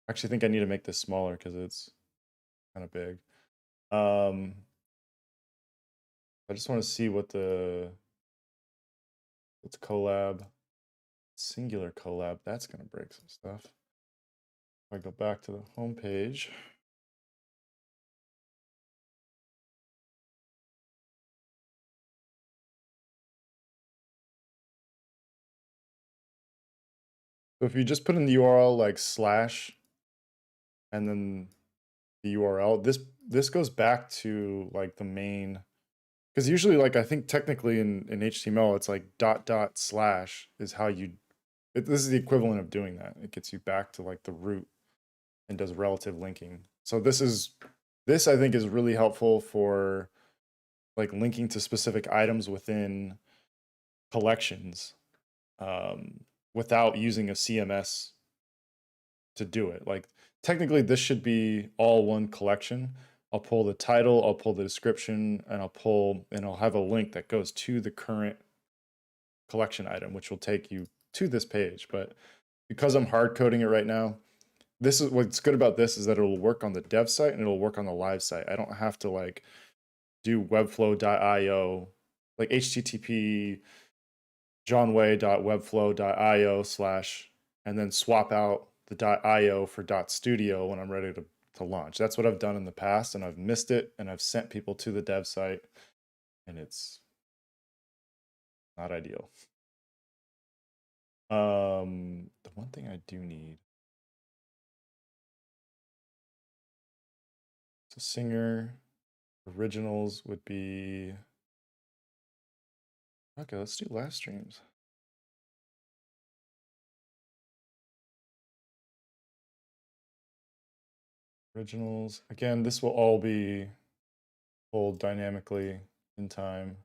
I actually think I need to make this smaller because it's kind of big. I just want to see what what's collab. Singular collab, that's gonna break some stuff. If I go back to the home page. So if you just put in the URL like slash and then the URL, this goes back to like the main, because usually like I think technically in HTML it's like dot dot slash is how you, this is the equivalent of doing that. It gets you back to like the root and does relative linking. So this I think is really helpful for like linking to specific items within collections without using a CMS to do it. Like technically this should be all one collection. I'll pull the title, I'll pull the description, and I'll have a link that goes to the current collection item, which will take you to this page. But because I'm hard coding it right now, this is what's good about this is that it'll work on the dev site and it'll work on the live site. I don't have to like do webflow.io, like HTTP johnway.webflow.io / and then swap out the .io for .studio when I'm ready to launch. That's what I've done in the past, and I've missed it, and I've sent people to the dev site, and it's not ideal. The one thing I do need, so singer originals would be, okay, let's do live streams. Originals, again, this will all be pulled dynamically in time.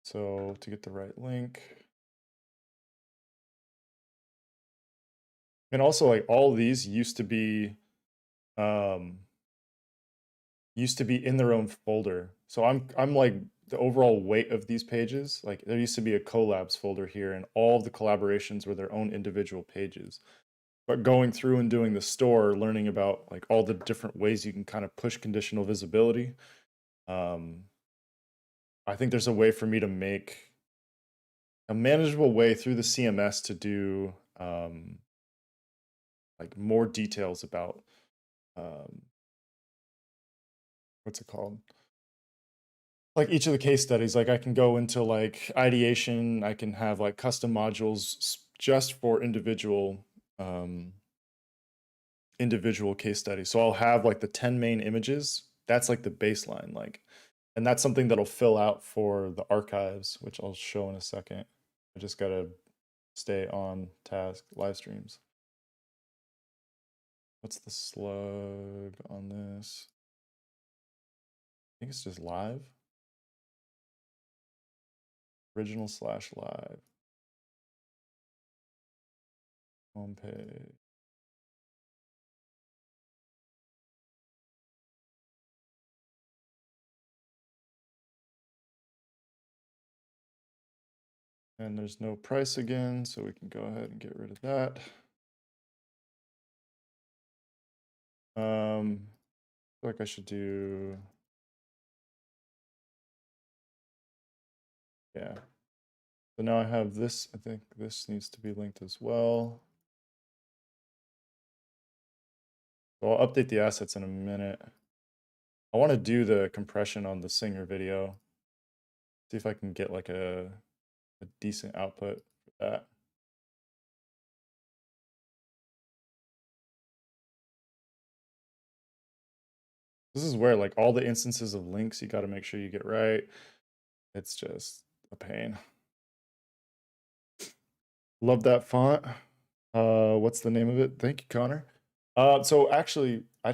So to get the right link. And also like all these used to be in their own folder. So I'm like the overall weight of these pages, like there used to be a collabs folder here and all of the collaborations were their own individual pages. But going through and doing the store, learning about like all the different ways you can kind of push conditional visibility. I think there's a way for me to make a manageable way through the CMS to do like more details about what's it called? Like each of the case studies, like I can go into like ideation, I can have like custom modules just for individual case studies. So I'll have like the 10 main images. That's like the baseline, like, and that's something that'll fill out for the archives, which I'll show in a second. I just gotta stay on task. Live streams. What's the slug on this? I think it's just live. Original/live. Homepage. And there's no price again, so we can go ahead and get rid of that. I feel like I should do, yeah. So now I have this. I think this needs to be linked as well. So I'll update the assets in a minute. I want to do the compression on the singer video. See if I can get like a decent output for that. This is where like all the instances of links you got to make sure you get right. It's just a pain. Love that font. What's the name of it? Thank you, Connor. So actually, I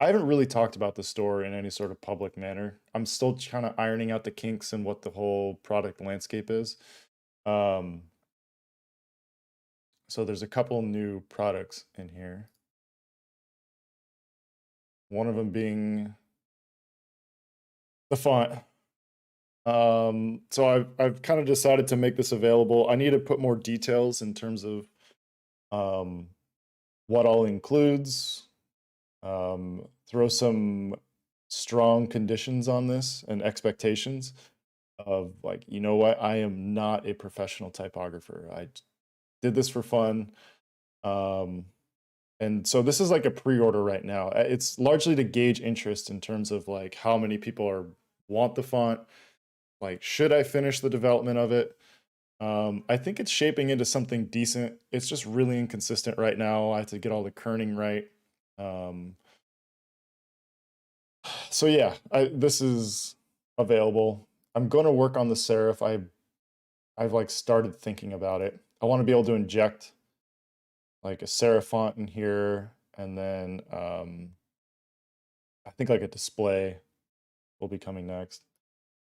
haven't really talked about the store in any sort of public manner. I'm still kind of ironing out the kinks and what the whole product landscape is. So there's a couple new products in here. One of them being the font. So I've kind of decided to make this available. I need to put more details in terms of what all includes. Throw some strong conditions on this and expectations of like, you know what, I am not a professional typographer. I did this for fun. And so this is like a pre-order right now. It's largely to gauge interest in terms of like how many people want the font. Like, should I finish the development of it? I think it's shaping into something decent. It's just really inconsistent right now. I have to get all the kerning right. So yeah, this is available. I'm going to work on the serif. I've like started thinking about it. I want to be able to inject like a serif font in here, and then I think like a display will be coming next.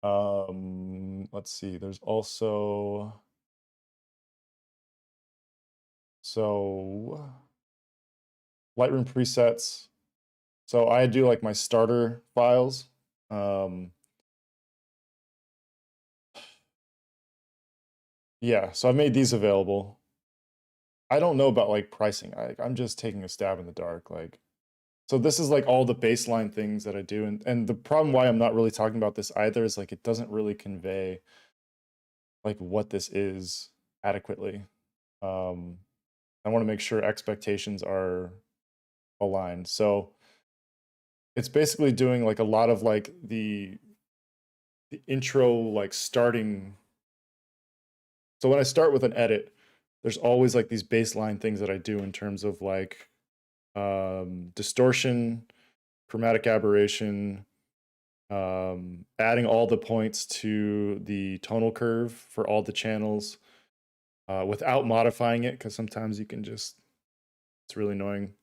Let's see. There's also Lightroom presets. So I do like my starter files. Yeah, so I've made these available. I don't know about like pricing. I'm just taking a stab in the dark. Like, so this is like all the baseline things that I do. And the problem why I'm not really talking about this either is like it doesn't really convey like what this is adequately. I want to make sure expectations are aligned. So it's basically doing like a lot of like the intro, like starting. So when I start with an edit, there's always like these baseline things that I do in terms of like distortion, chromatic aberration, adding all the points to the tonal curve for all the channels without modifying it, because sometimes you can just, it's really annoying.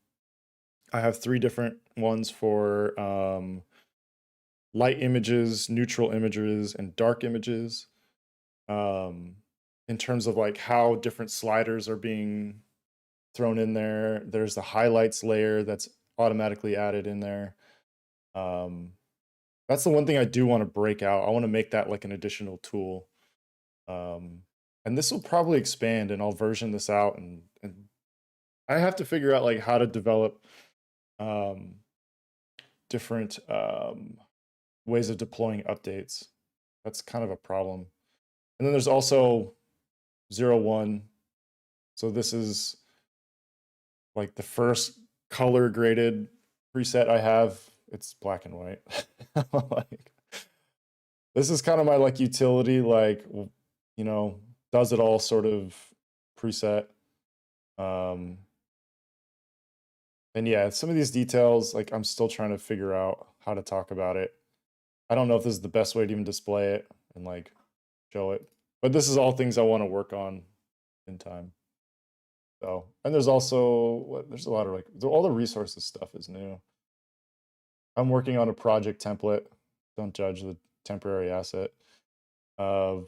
I have 3 different ones for light images, neutral images, and dark images. In terms of like how different sliders are being thrown in there. There's the highlights layer that's automatically added in there. That's the one thing I do want to break out. I want to make that like an additional tool. And this will probably expand, and I'll version this out, and I have to figure out like how to develop different ways of deploying updates. That's kind of a problem. And then there's also 01. So this is like the first color graded preset I have. It's black and white. Like, this is kind of my like utility, like, you know, does it all sort of preset. And yeah, some of these details, like I'm still trying to figure out how to talk about it. I don't know if this is the best way to even display it and like show it, but this is all things I want to work on in time. So, and there's also, there's a lot of like, all the resources stuff is new. I'm working on a project template. Don't judge the temporary asset of,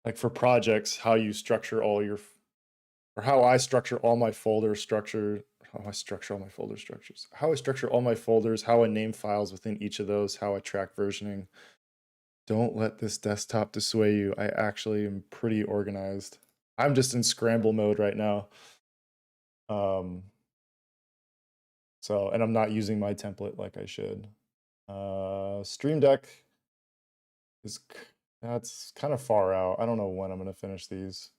like for projects, how you structure all your, or how I structure all my folder structure, how I structure all my folder structures, how I structure all my folders, how I name files within each of those, how I track versioning. Don't let this desktop dissuade you. I actually am pretty organized. I'm just in scramble mode right now. So, and I'm not using my template like I should. Stream Deck is, that's kind of far out. I don't know when I'm going to finish these.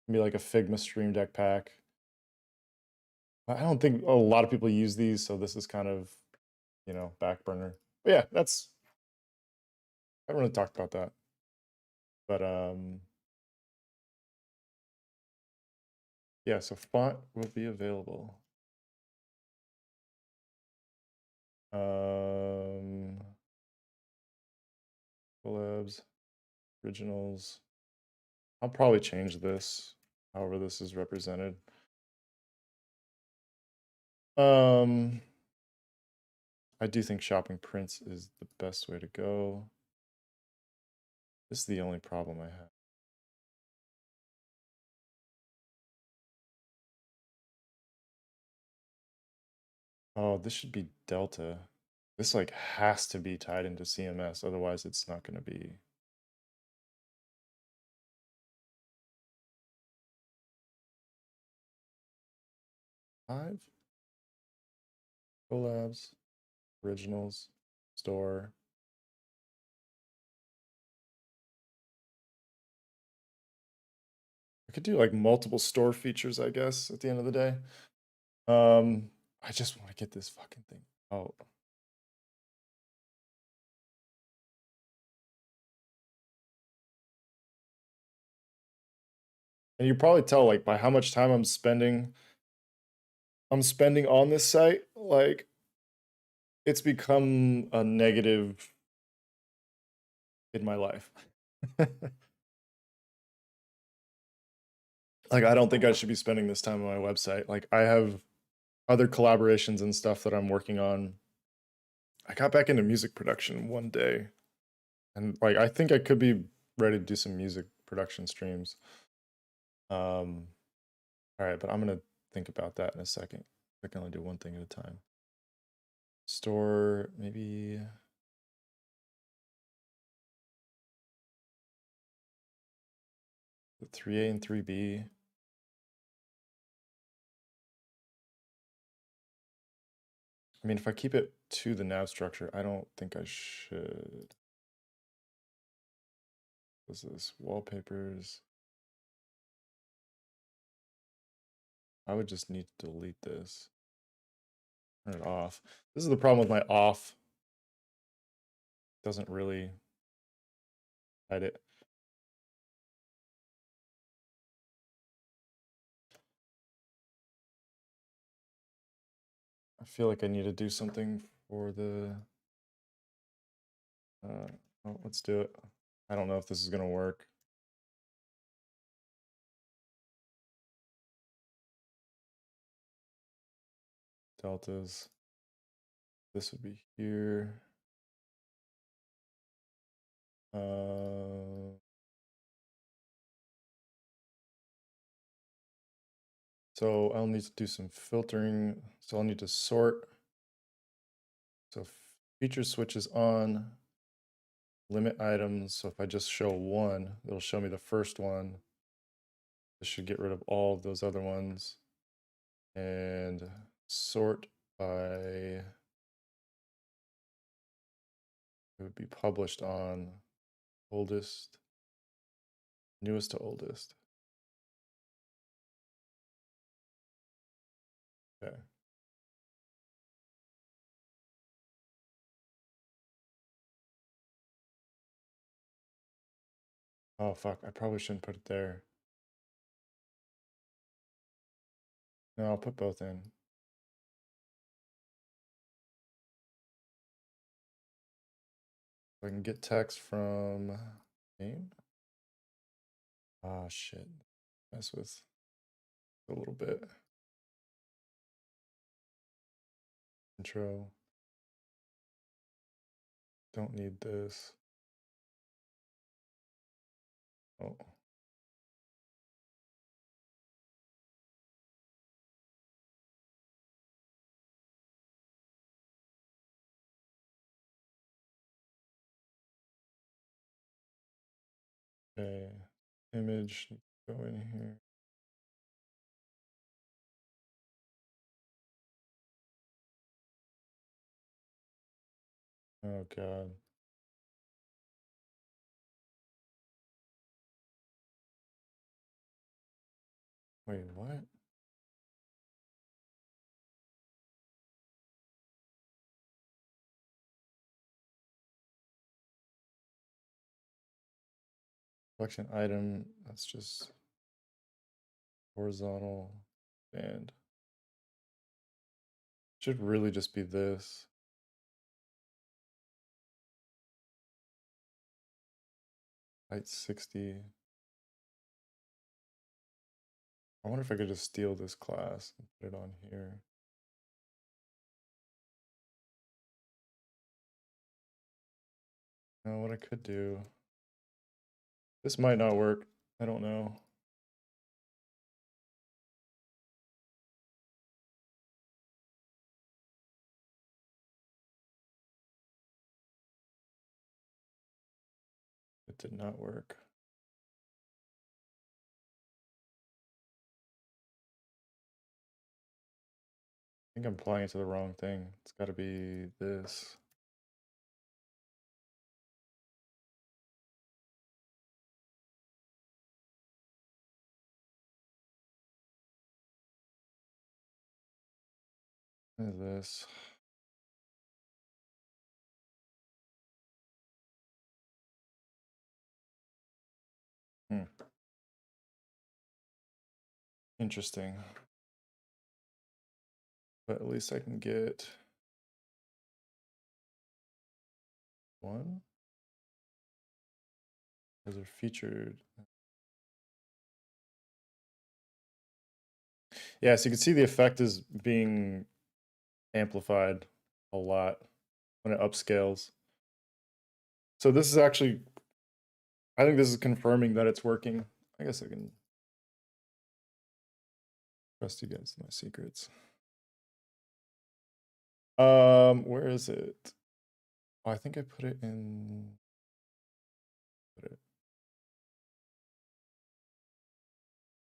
Maybe like a Figma Stream Deck pack. I don't think a lot of people use these, so this is kind of, you know, back burner. But yeah, that's, I haven't really talked about that. But yeah, so font will be available. Collabs, originals. I'll probably change this, however this is represented. I do think shopping prints is the best way to go. This is the only problem I have. Oh, this should be Delta. This like has to be tied into CMS, otherwise it's not going to be. Five collabs, originals, store. I could do like multiple store features, I guess, at the end of the day. I just want to get this fucking thing out. And you probably tell like by how much time I'm spending on this site, like it's become a negative in my life. Like I don't think I should be spending this time on my website. Like I have other collaborations and stuff that I'm working on. I got back into music production one day, and like I think I could be ready to do some music production streams. All right, but I'm gonna think about that in a second. I can only do one thing at a time. Store, maybe. The 3A and 3B. I mean, if I keep it to the nav structure, I don't think I should. What's this? Wallpapers. I would just need to delete this. Turn it off. This is the problem with my off. Doesn't really hide it. I feel like I need to do something for the. Oh, let's do it. I don't know if this is gonna work. Deltas. This would be here. So I'll need to do some filtering. So I'll need to sort. So feature switches on, limit items. So if I just show one, it'll show me the first one. This should get rid of all of those other ones. And sort by, it would be published on oldest, newest to oldest. Oh, fuck. I probably shouldn't put it there. No, I'll put both in. I can get text from name. Ah, shit. Mess with a little bit. Intro. Don't need this. Oh. Okay. Image. Go in here. Oh, God. Wait, what? Collection item. That's just horizontal band. Should really just be this. Height 60. I wonder if I could just steal this class and put it on here. Now, what I could do. This might not work. I don't know. It did not work. I think I'm applying it to the wrong thing. It's got to be this. What is this? Interesting. But at least I can get one. Those are featured. Yeah, so you can see the effect is being amplified a lot when it upscales. So this is actually, I think this is confirming that it's working. I guess I can trust you guys with my secrets. Where is it? Oh, I think I put it in.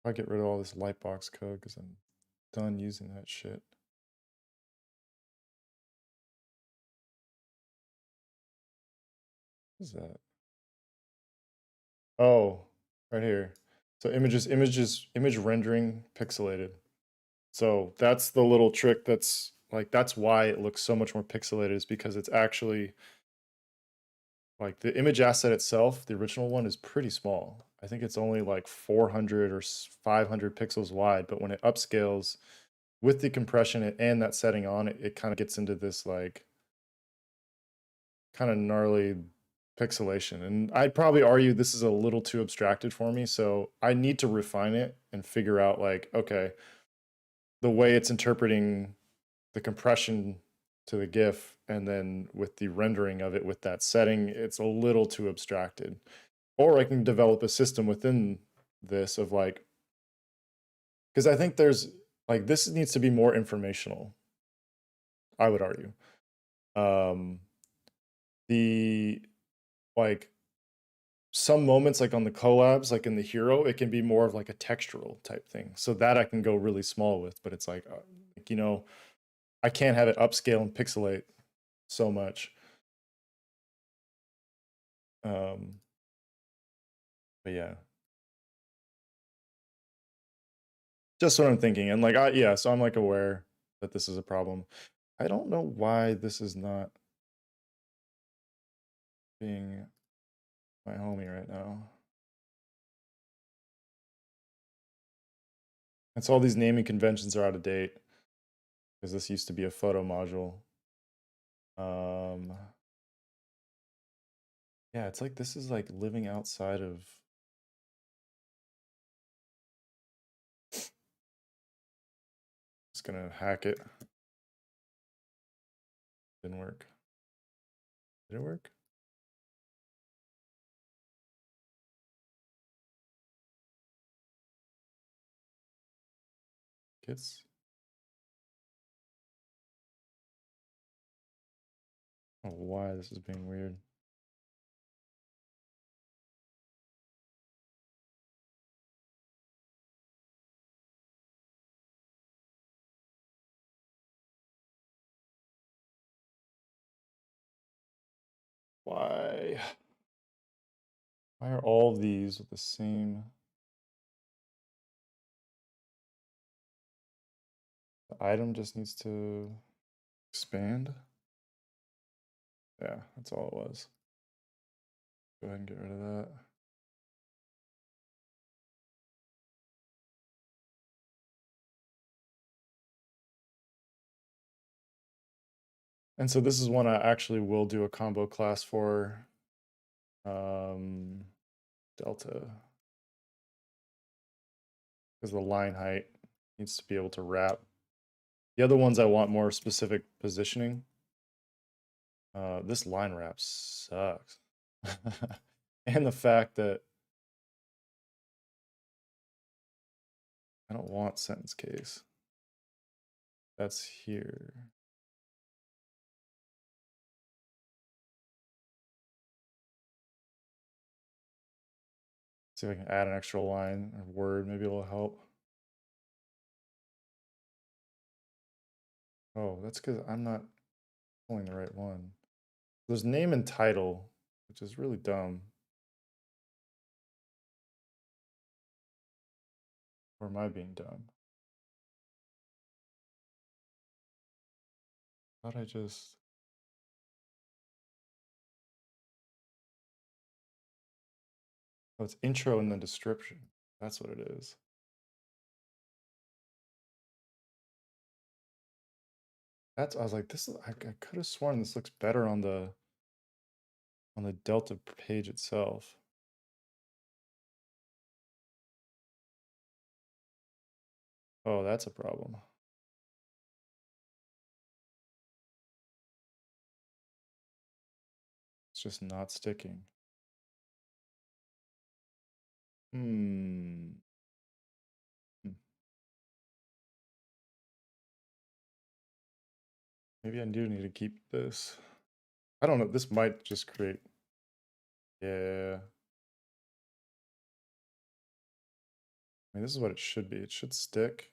I get rid of all this Lightbox code because I'm done using that shit. What is that? Oh, right here. So image rendering pixelated. So that's the little trick that's like, that's why it looks so much more pixelated, is because it's actually like the image asset itself, the original one is pretty small. I think it's only like 400 or 500 pixels wide, but when it upscales with the compression and that setting on, it kind of gets into this like kind of gnarly pixelation. And I'd probably argue this is a little too abstracted for me, so I need to refine it and figure out like, okay, the way it's interpreting the compression to the GIF and then with the rendering of it with that setting, it's a little too abstracted. Or I can develop a system within this of like, because I think there's like, this needs to be more informational, I would argue. The like some moments like on the collabs, like in the hero, it can be more of like a textural type thing. So that I can go really small with, but it's like you know, I can't have it upscale and pixelate so much. But yeah, just what I'm thinking. And like, yeah, so I'm like aware that this is a problem. I don't know why this is not being my homie right now. And so all these naming conventions are out of date because this used to be a photo module. Yeah, it's like this is like living outside of. Just gonna hack it. Didn't work. Did it work? Kids. I don't know why this is being weird. Why? Why are all of these with the same? The item just needs to expand. Yeah, that's all it was. Go ahead and get rid of that. And so this is one I actually will do a combo class for. Delta. Because the line height needs to be able to wrap. The other ones I want more specific positioning. This line wrap sucks. And the fact that I don't want sentence case. That's here. See if I can add an extra line or word, maybe it'll help. Oh, that's because I'm not pulling the right one. There's name and title, which is really dumb. Or am I being dumb? Thought I just. Oh, it's intro and then description. That's what it is. That's, I was like, this is, I could have sworn this looks better on the Delta page itself. Oh, that's a problem. It's just not sticking. Hmm. Maybe I do need to keep this. I don't know. This might just create. Yeah. I mean, this is what it should be. It should stick.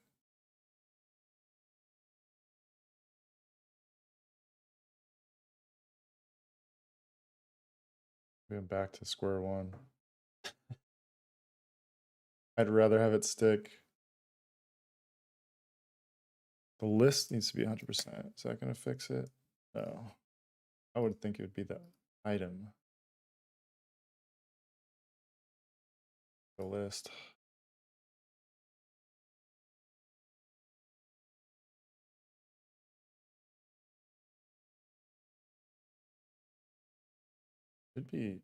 Going back to square one. I'd rather have it stick. The list needs to be 100%. Is that going to fix it? No. I would think it would be the item. The list. Should be.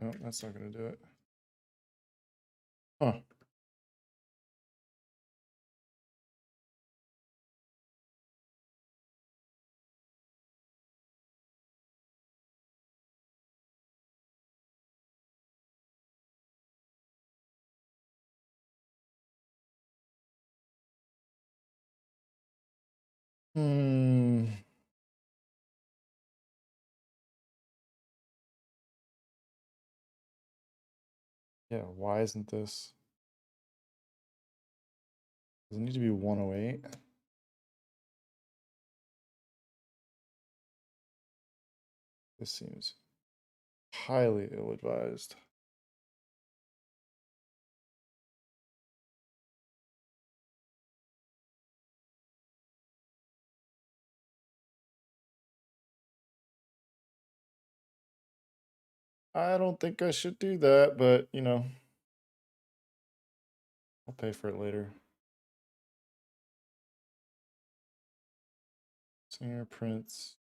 No, that's not going to do it. Huh. Hmm. Yeah, why isn't this? Does it need to be 108? This seems highly ill-advised. I don't think I should do that, but you know, I'll pay for it later. Singer prints.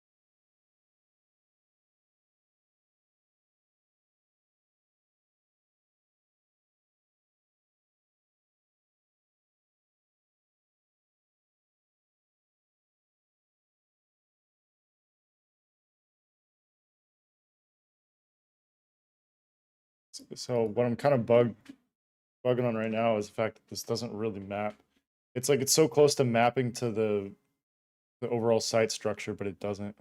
So what I'm kind of bugging on right now is the fact that this doesn't really map. It's like it's so close to mapping to the overall site structure, but it doesn't.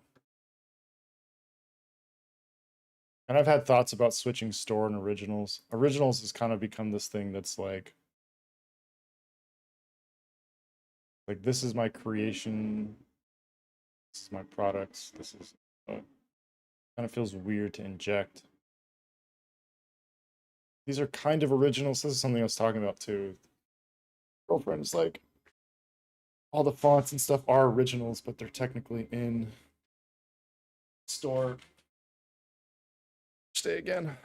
And I've had thoughts about switching store and originals. Originals has kind of become this thing that's like this is my creation, this is my products, this is kind of feels weird to inject. These are kind of originals. This is something I was talking about too. Girlfriend's like all the fonts and stuff are originals, but they're technically in store. Stay again.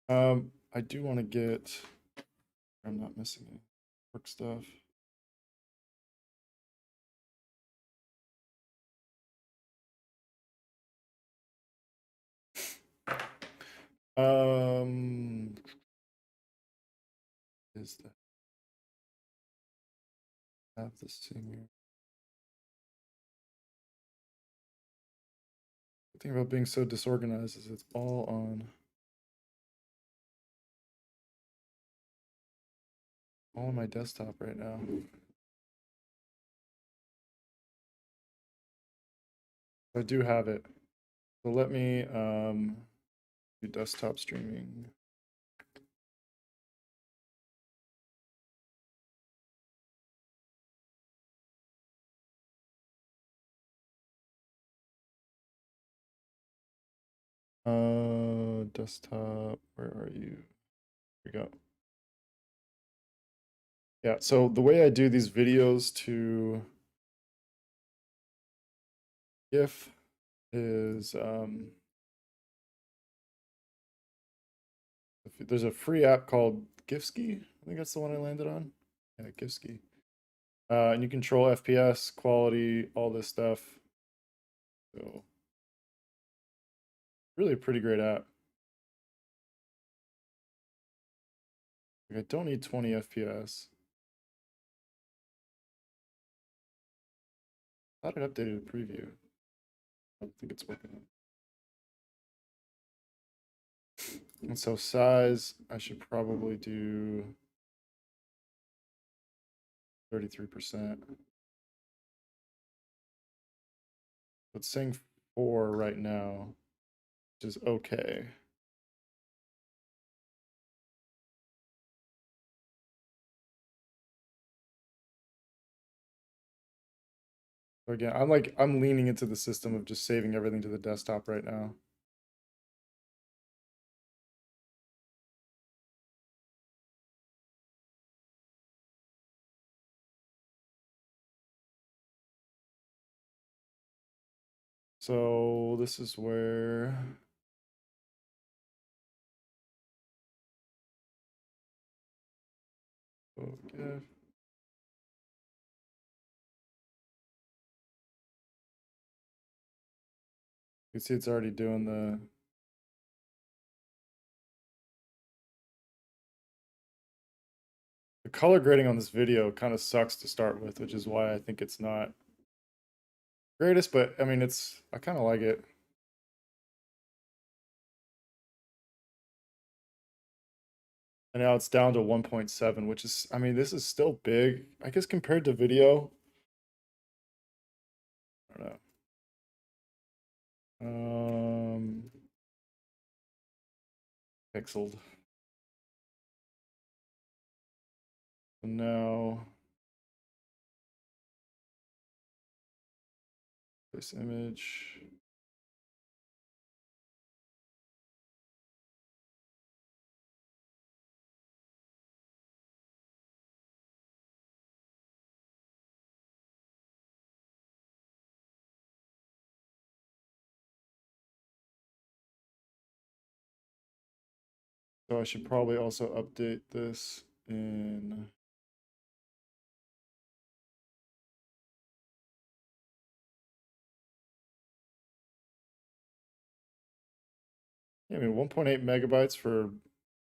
I do want to get. I'm not missing any work stuff. Is that have the singer? The thing about being so disorganized is it's all on my desktop right now. I do have it. So let me do desktop streaming. Desktop, where are you? Here we go. Yeah, so the way I do these videos to Gif is there's a free app called Gifski. I think that's the one I landed on. Yeah, Gifski. And you control FPS, quality, all this stuff. So really a pretty great app. Like, I don't need 20 FPS. I thought it updated the preview. I don't think it's working. And so size, I should probably do 33%. It's saying 4 right now, which is okay. So again, I'm leaning into the system of just saving everything to the desktop right now. So this is where okay. You can see it's already doing the color grading on this video kind of sucks to start with, which is why I think it's not greatest, but I mean I kind of like it. And now it's down to 1.7, which is, I mean, this is still big. I guess compared to video, I don't know. Pixeled. Now this image. So I should probably also update this in. Yeah, I mean, 1.8 megabytes for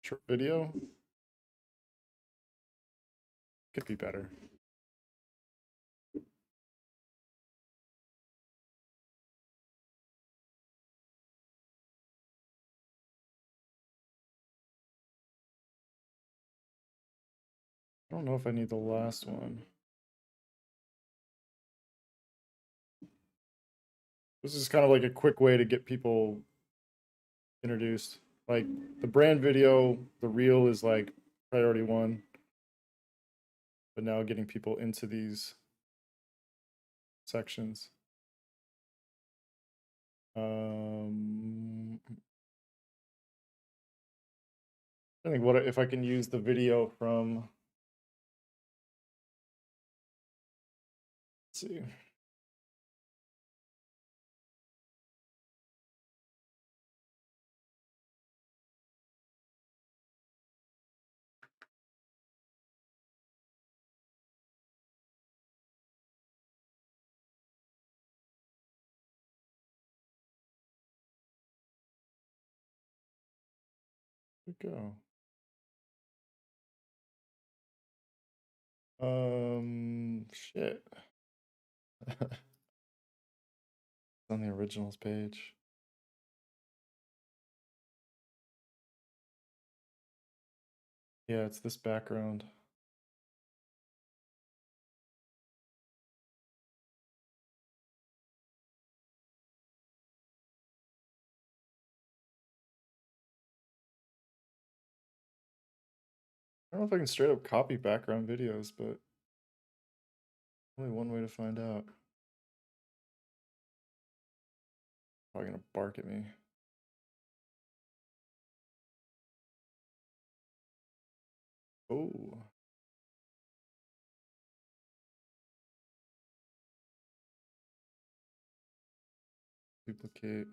short video could be better. I don't know if I need the last one. This is kind of like a quick way to get people introduced. Like the brand video, the reel is like priority one. But now getting people into these sections. I think what if I can use the video from, let's see. Here we go. Shit. On the originals page. Yeah, it's this background. I don't know if I can straight up copy background videos, but only one way to find out. Probably gonna bark at me. Oh. Duplicate.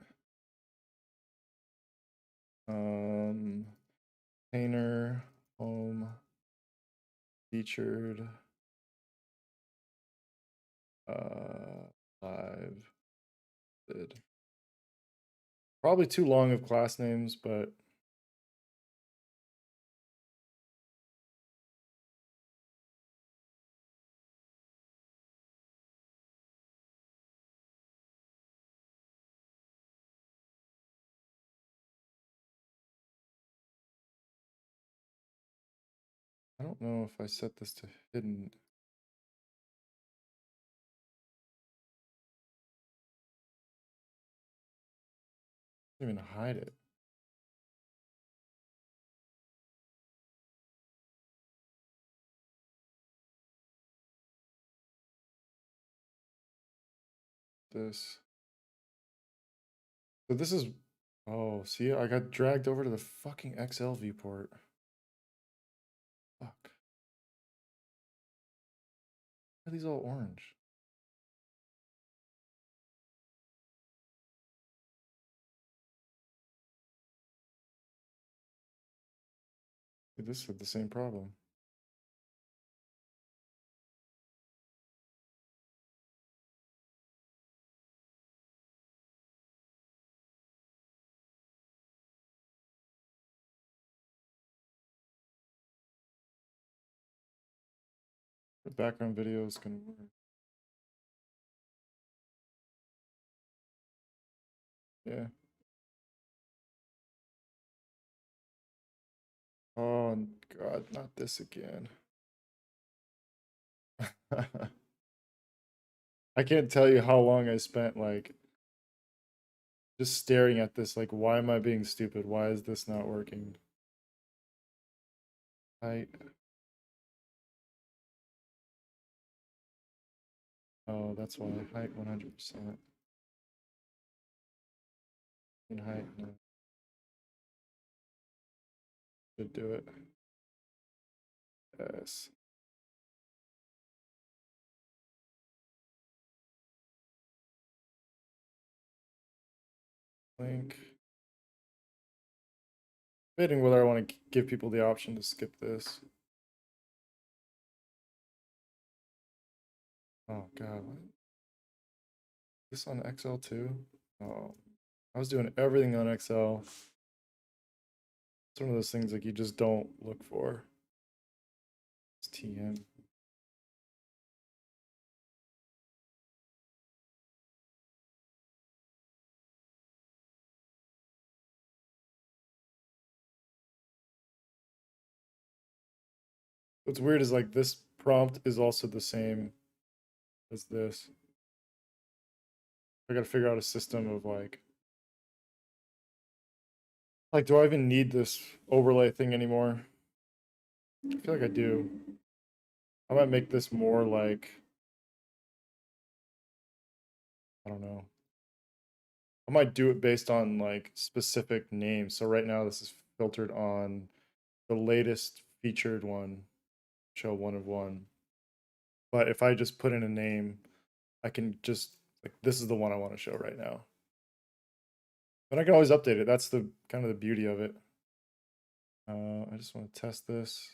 Painter, home, featured, live, vid. Probably too long of class names, but I don't know if I set this to hidden. I didn't even hide it. This. So this is, oh, see, I got dragged over to the fucking XL viewport. Fuck. Why are these all orange? Dude, this had the same problem. The background video is gonna work. Yeah. Oh God, not this again. I can't tell you how long I spent like just staring at this, like, why am I being stupid? Why is this not working? Oh, that's why height 100%. And height, no. Should do it. Yes. Link. Debating whether I want to give people the option to skip this. Oh god. This on XL too? Oh, I was doing everything on XL. It's one of those things like you just don't look for. It's TM. What's weird is like this prompt is also the same as this. I gotta figure out a system of like, do I even need this overlay thing anymore? I feel like I do. I might make this more like, I don't know. I might do it based on like specific names. So right now this is filtered on the latest featured one, show 1 of 1. But if I just put in a name, I can just like, this is the one I want to show right now. But I can always update it. That's the kind of the beauty of it. I just want to test this.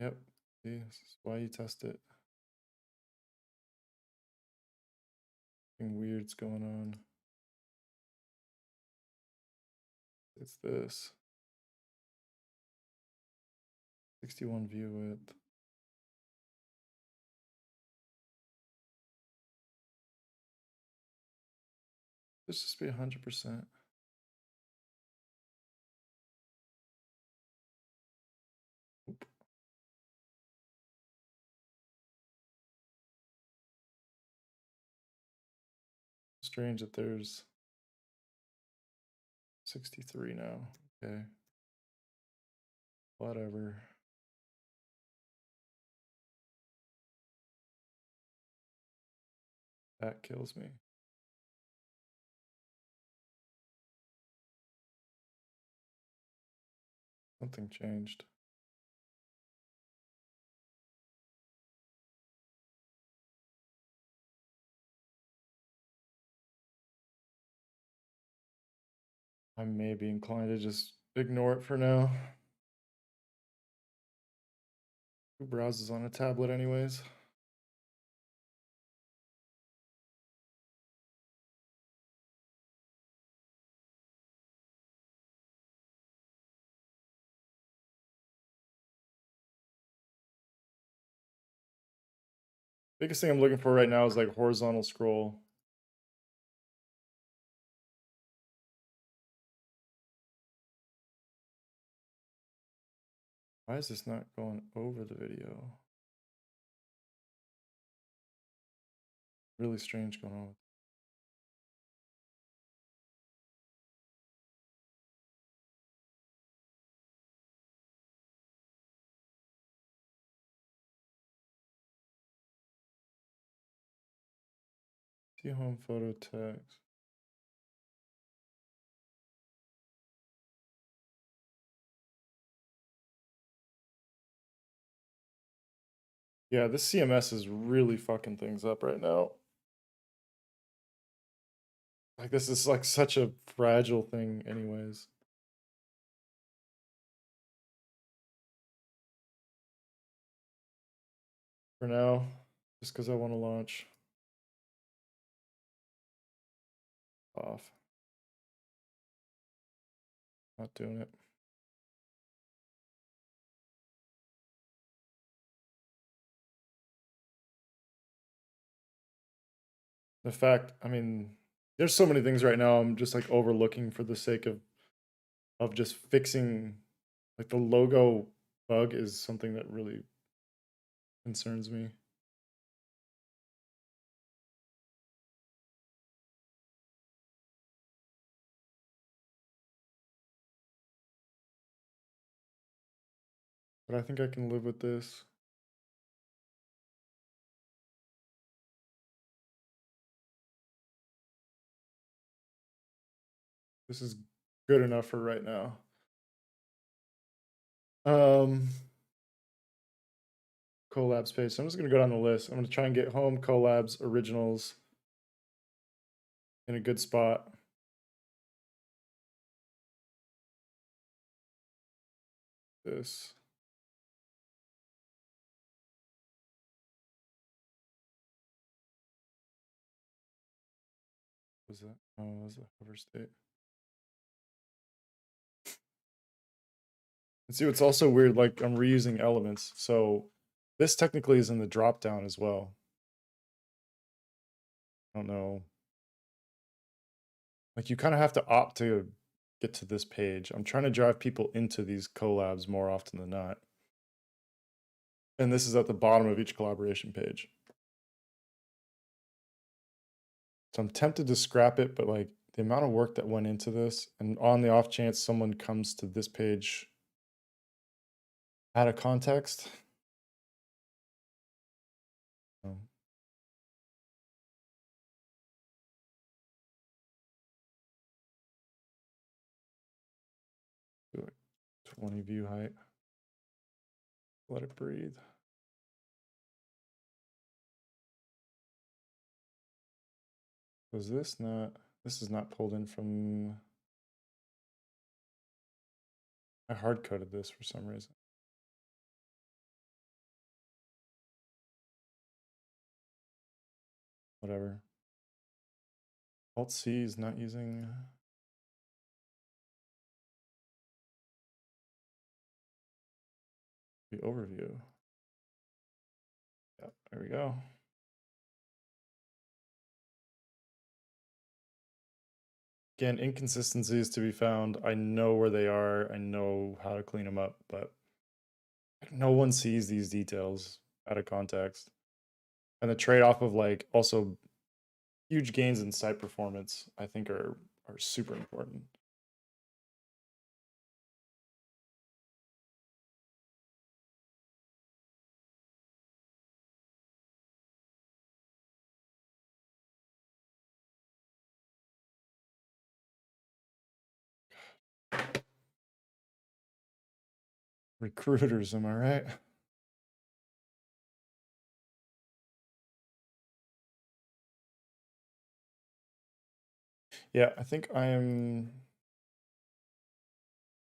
Yep. See, this is why you test it. Something weird's going on. It's this. 61 view width. Let's just be 100%. Oop. Strange that there's 63 now. Okay. Whatever. That kills me. Something changed. I may be inclined to just ignore it for now. Who browses on a tablet anyways? Biggest thing I'm looking for right now is like horizontal scroll. Why is this not going over the video? Really strange going on. See home photo text. Yeah, this CMS is really fucking things up right now. Like this is like such a fragile thing anyways. For now, just because I want to launch. Off. Not doing it. In fact, I mean, there's so many things right now I'm just like overlooking for the sake of just fixing. Like the logo bug is something that really concerns me. But I think I can live with this. This is good enough for right now. Collabs page. So I'm just gonna go down the list. I'm gonna try and get home collabs originals in a good spot. this. Was that? Oh, was the hover state? And see, what's also weird, like I'm reusing elements. So this technically is in the drop down as well. I don't know. Like you kind of have to opt to get to this page. I'm trying to drive people into these collabs more often than not. And this is at the bottom of each collaboration page. So I'm tempted to scrap it, but like the amount of work that went into this, and on the off chance someone comes to this page out of context. um, do like 20 view height. Let it breathe. Was this not? This is not pulled in from. I hard coded this for some reason. Whatever. Alt C is not using the overview. Yep, there we go. Again, inconsistencies to be found. I know where they are. I know how to clean them up, but no one sees these details out of context. And the trade-off of like also huge gains in site performance, I think are super important. Recruiters, am I right? Yeah, I think I am.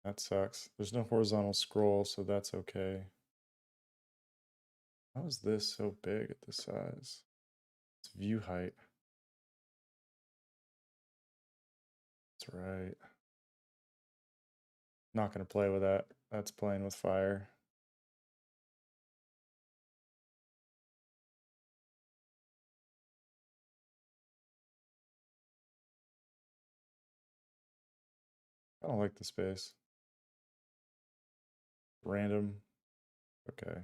That sucks. There's no horizontal scroll, so that's okay. How is this so big at this size? It's view height. That's right. Not going to play with that. That's playing with fire. I don't like the space. Random. Okay.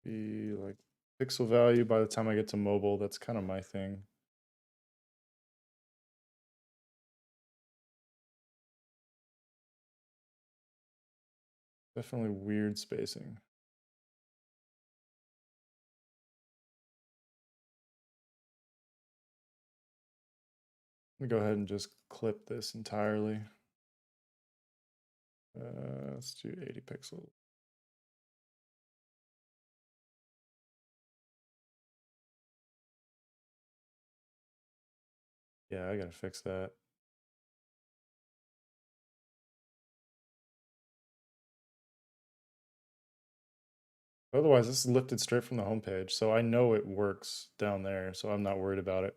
Be like pixel value by the time I get to mobile. That's kind of my thing. Definitely weird spacing. Let me go ahead and just clip this entirely. Let's do 80 pixels. Yeah, I gotta fix that. Otherwise, this is lifted straight from the homepage, so I know it works down there, so I'm not worried about it.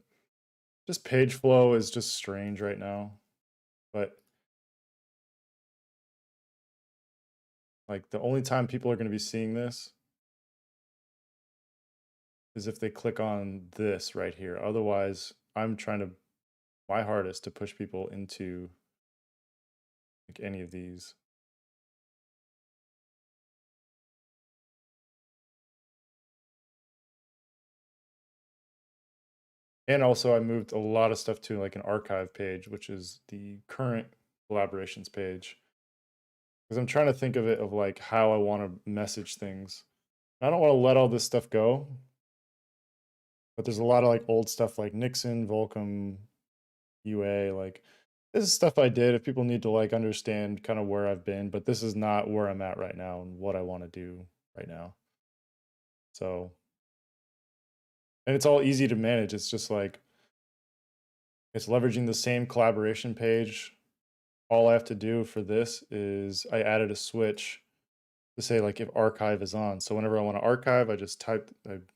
Just page flow is just strange right now, but like the only time people are going to be seeing this is if they click on this right here. Otherwise, I'm trying to my hardest to push people into like any of these. And also I moved a lot of stuff to like an archive page, which is the current collaborations page. Because I'm trying to think of it of like how I want to message things. I don't want to let all this stuff go. But there's a lot of like old stuff like Nixon, Volcom, UA, like this is stuff I did if people need to like understand kind of where I've been, but this is not where I'm at right now and what I want to do right now. So, and it's all easy to manage. It's just like it's leveraging the same collaboration page all I have to do for this is I added a switch to say like if archive is on. So whenever I want to archive, I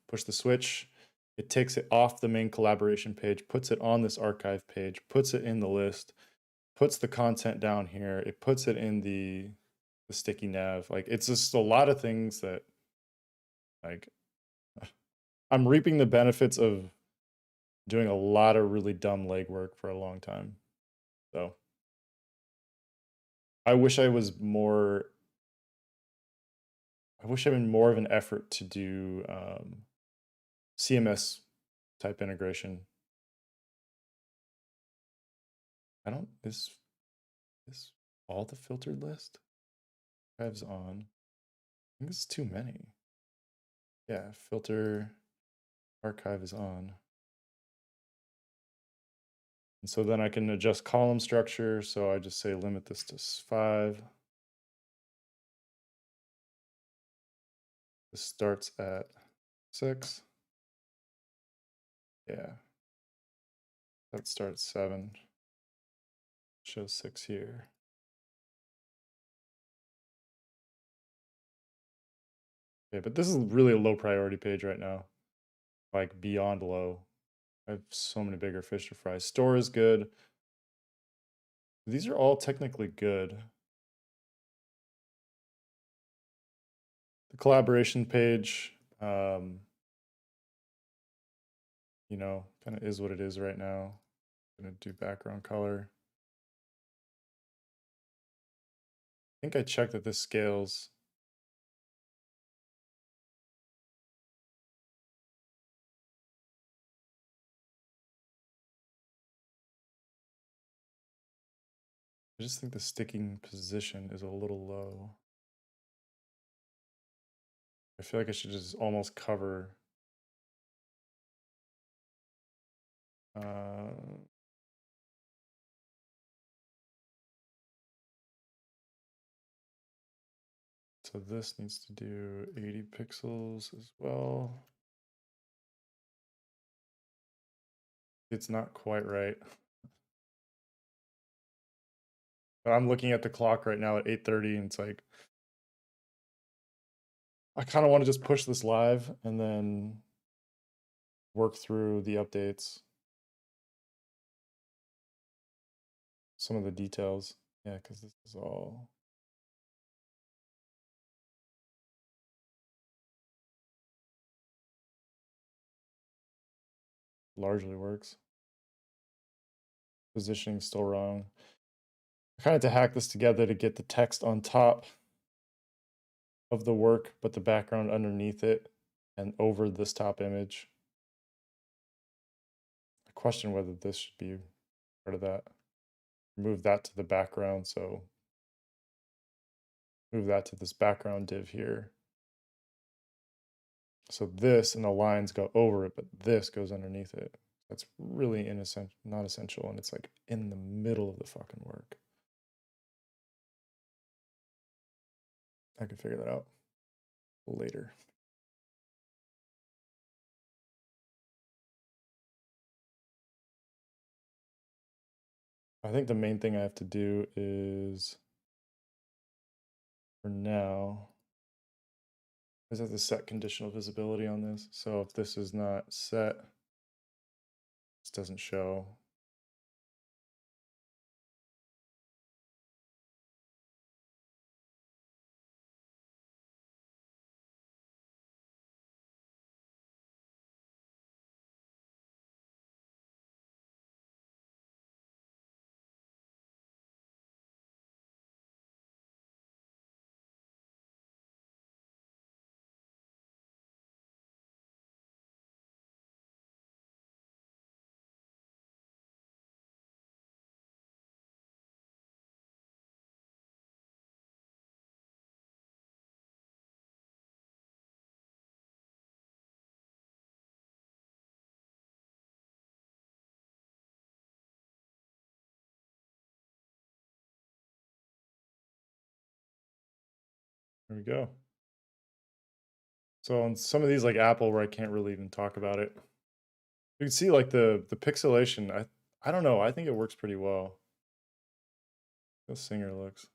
push the switch, it takes it off the main collaboration page, puts it on this archive page, puts it in the list, puts the content down here, it puts it in the sticky nav. Like it's just a lot of things that like I'm reaping the benefits of doing a lot of really dumb legwork for a long time. So I wish I was more I wish I made more of an effort to do CMS type integration. I don't is all the filtered list? Archives on. I think it's too many. Yeah, filter archive is on. And so then I can adjust column structure. So I just say limit this to 5. This starts at 6. Yeah. That starts 7. Shows 6 here. Okay, but this is really a low priority page right now. Like beyond low. I have so many bigger fish to fry. Store is good. These are all technically good. The collaboration page, you know, kind of is what it is right now. I'm gonna do background color. I think I checked that this scales. I just think the sticking position is a little low. I feel like I should just almost cover. So this needs to do 80 pixels as well. It's not quite right. But I'm looking at the clock right now at 8:30 and it's like, I kind of want to just push this live and then work through the updates. Some of the details. Yeah, because this is all largely works. Positioning still wrong. I kind of had to hack this together to get the text on top of the work, but the background underneath it and over this top image. I question whether this should be part of that. Move that to the background, so move that to this background div here. So this and the lines go over it, but this goes underneath it. That's really not essential, and it's like in the middle of the fucking work. I can figure that out later. I think the main thing I have to do is, for now, is have to set conditional visibility on this. So if this is not set, this doesn't show. There we go. So on some of these, like Apple, where I can't really even talk about it, you can see like the pixelation. I don't know. I think it works pretty well. The singer looks.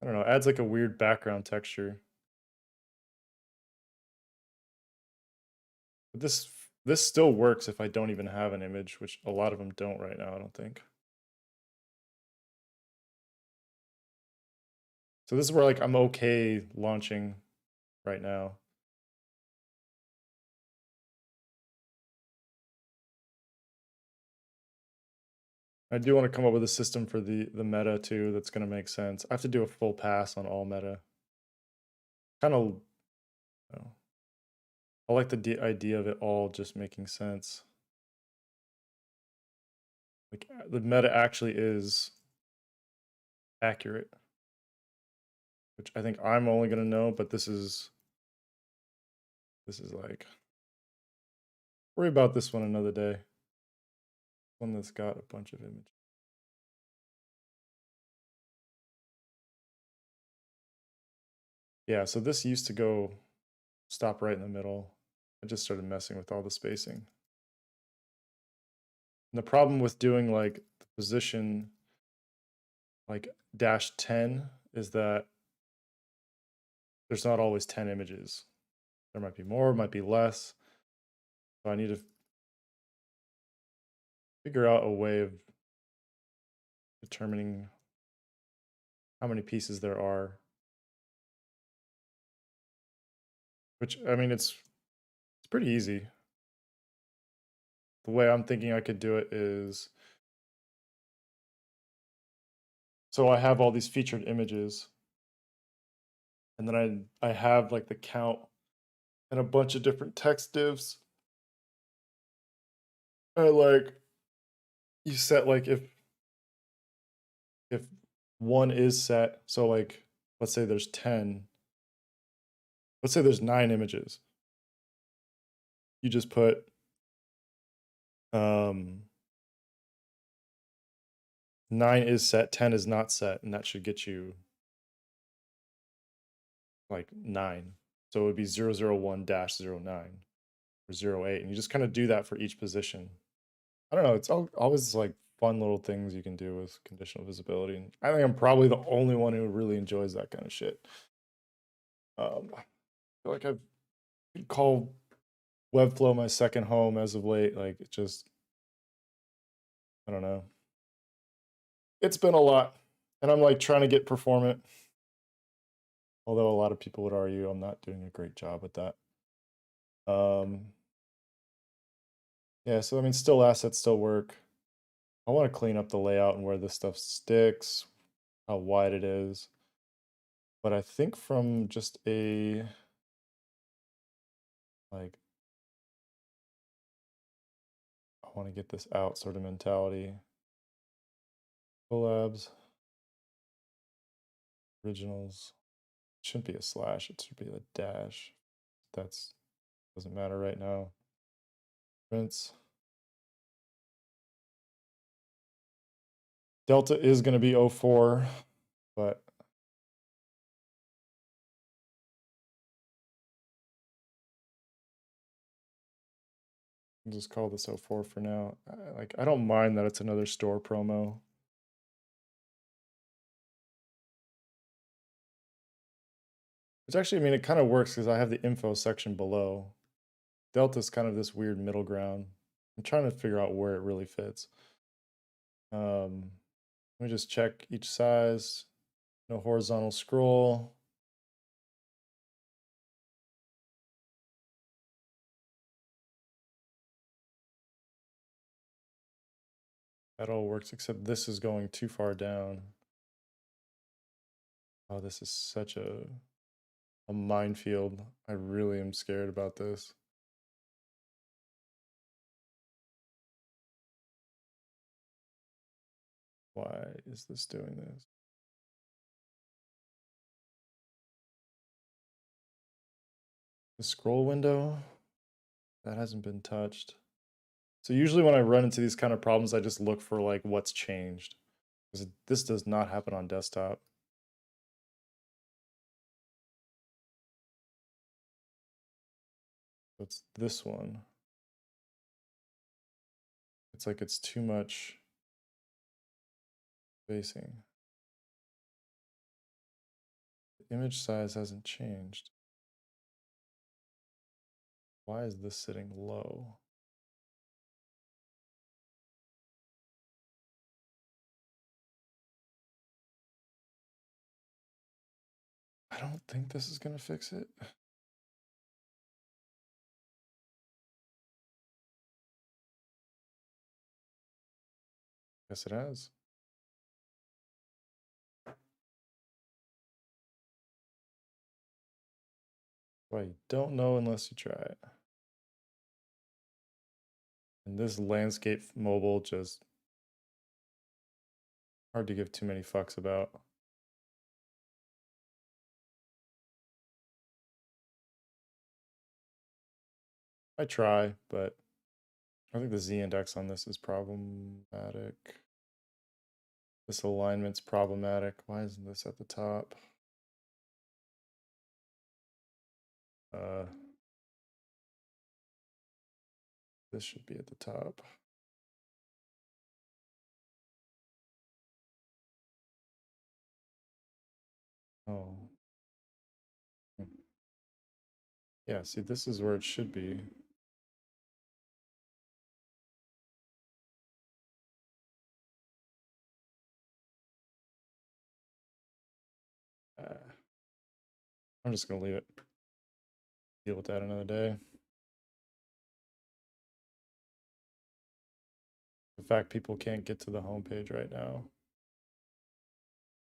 I don't know, adds like a weird background texture. But this still works if I don't even have an image, which a lot of them don't right now, I don't think. So this is where like I'm okay launching right now. I do want to come up with a system for the meta too that's going to make sense. I have to do a full pass on all meta. Kind of, I like the idea of it all just making sense. Like the meta actually is accurate, which I think I'm only going to know, but this is like, worry about this one another day. One that's got a bunch of images. Yeah, so this used to go stop right in the middle. I just started messing with all the spacing. And the problem with doing like the position like -10 is that there's not always 10 images. There might be more, might be less. So I need to figure out a way of determining how many pieces there are. Which, I mean, it's pretty easy. The way I'm thinking I could do it is, so I have all these featured images, and then I have like the count and a bunch of different text divs. And like you set like if one is set, so like let's say there's 10, let's say there's 9 images. You just put 9 is set, 10 is not set, and that should get you like 9. So it would be 001-09 or 08, and you just kind of do that for each position. I don't know, it's always like fun little things you can do with conditional visibility. And I think I'm probably the only one who really enjoys that kind of shit. I feel like I could call Webflow my second home as of late. Like it just, I don't know. It's been a lot, and I'm like trying to get performant. Although a lot of people would argue I'm not doing a great job with that. Yeah, so I mean, still assets still work. I want to clean up the layout and where this stuff sticks, how wide it is. But I think from just a like, I want to get this out sort of mentality. Collabs, originals. It shouldn't be a slash, it should be a dash. That's doesn't matter right now. Prints. Delta is going to be 04, but I'll just call this 04 for now. Like, I don't mind that it's another store promo. Which actually, I mean, it kind of works because I have the info section below. Delta's kind of this weird middle ground. I'm trying to figure out where it really fits. Let me just check each size. No horizontal scroll. That all works, except this is going too far down. Oh, this is such a minefield. I really am scared about this. Why is this doing this? The scroll window, that hasn't been touched. So usually when I run into these kind of problems, I just look for like what's changed. Because this does not happen on desktop. It's this one. It's like it's too much spacing. The image size hasn't changed. Why is this sitting low? I don't think this is going to fix it. Yes, it has. Well, you don't know unless you try it. And this landscape mobile just hard to give too many fucks about. I try, but I think the Z index on this is problematic. This alignment's problematic. Why isn't this at the top? This should be at the top. Oh. Yeah, see, this is where it should be. I'm just gonna leave it. Deal with that another day. In fact, people can't get to the homepage right now.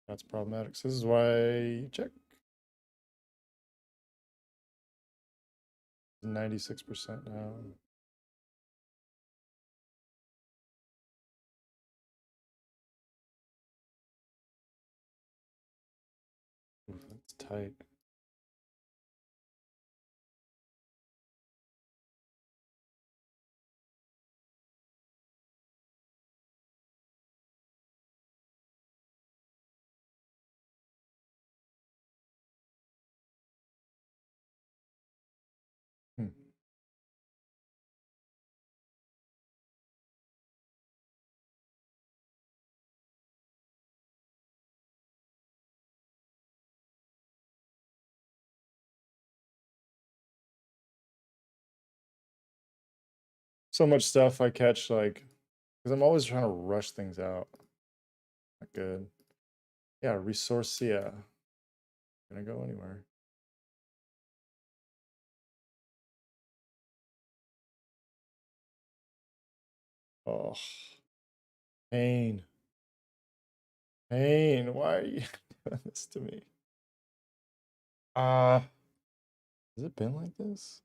That's problematic. So this is why you check. 96% now. Oof, that's tight. Hmm. So much stuff I catch, like, because I'm always trying to rush things out. Not good. Yeah, Resourcia. Gonna go anywhere. Oh, pain. Pain. Why are you doing this to me? Has it been like this?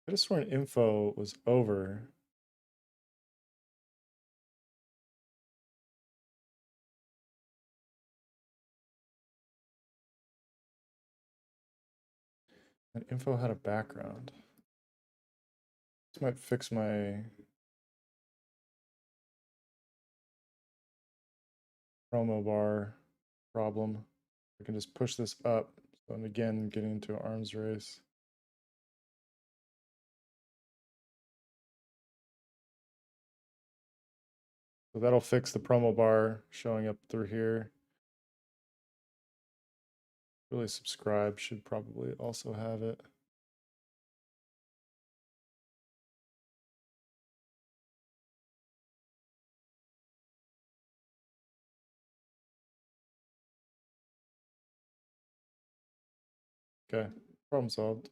I just sworn info was over. And info had a background. This might fix my promo bar problem. I can just push this up. So I'm again getting into an arms race. So that'll fix the promo bar showing up through here. Really subscribe should probably also have it. Okay, problem solved.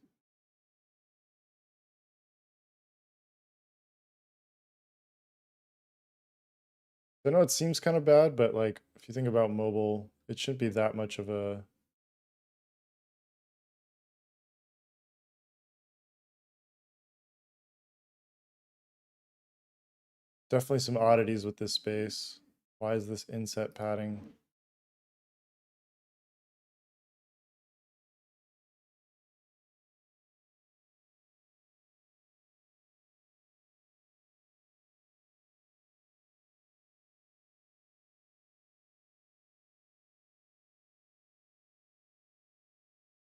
I know it seems kind of bad, but like if you think about mobile, it shouldn't be that much of a definitely some oddities with this space. Why is this inset padding?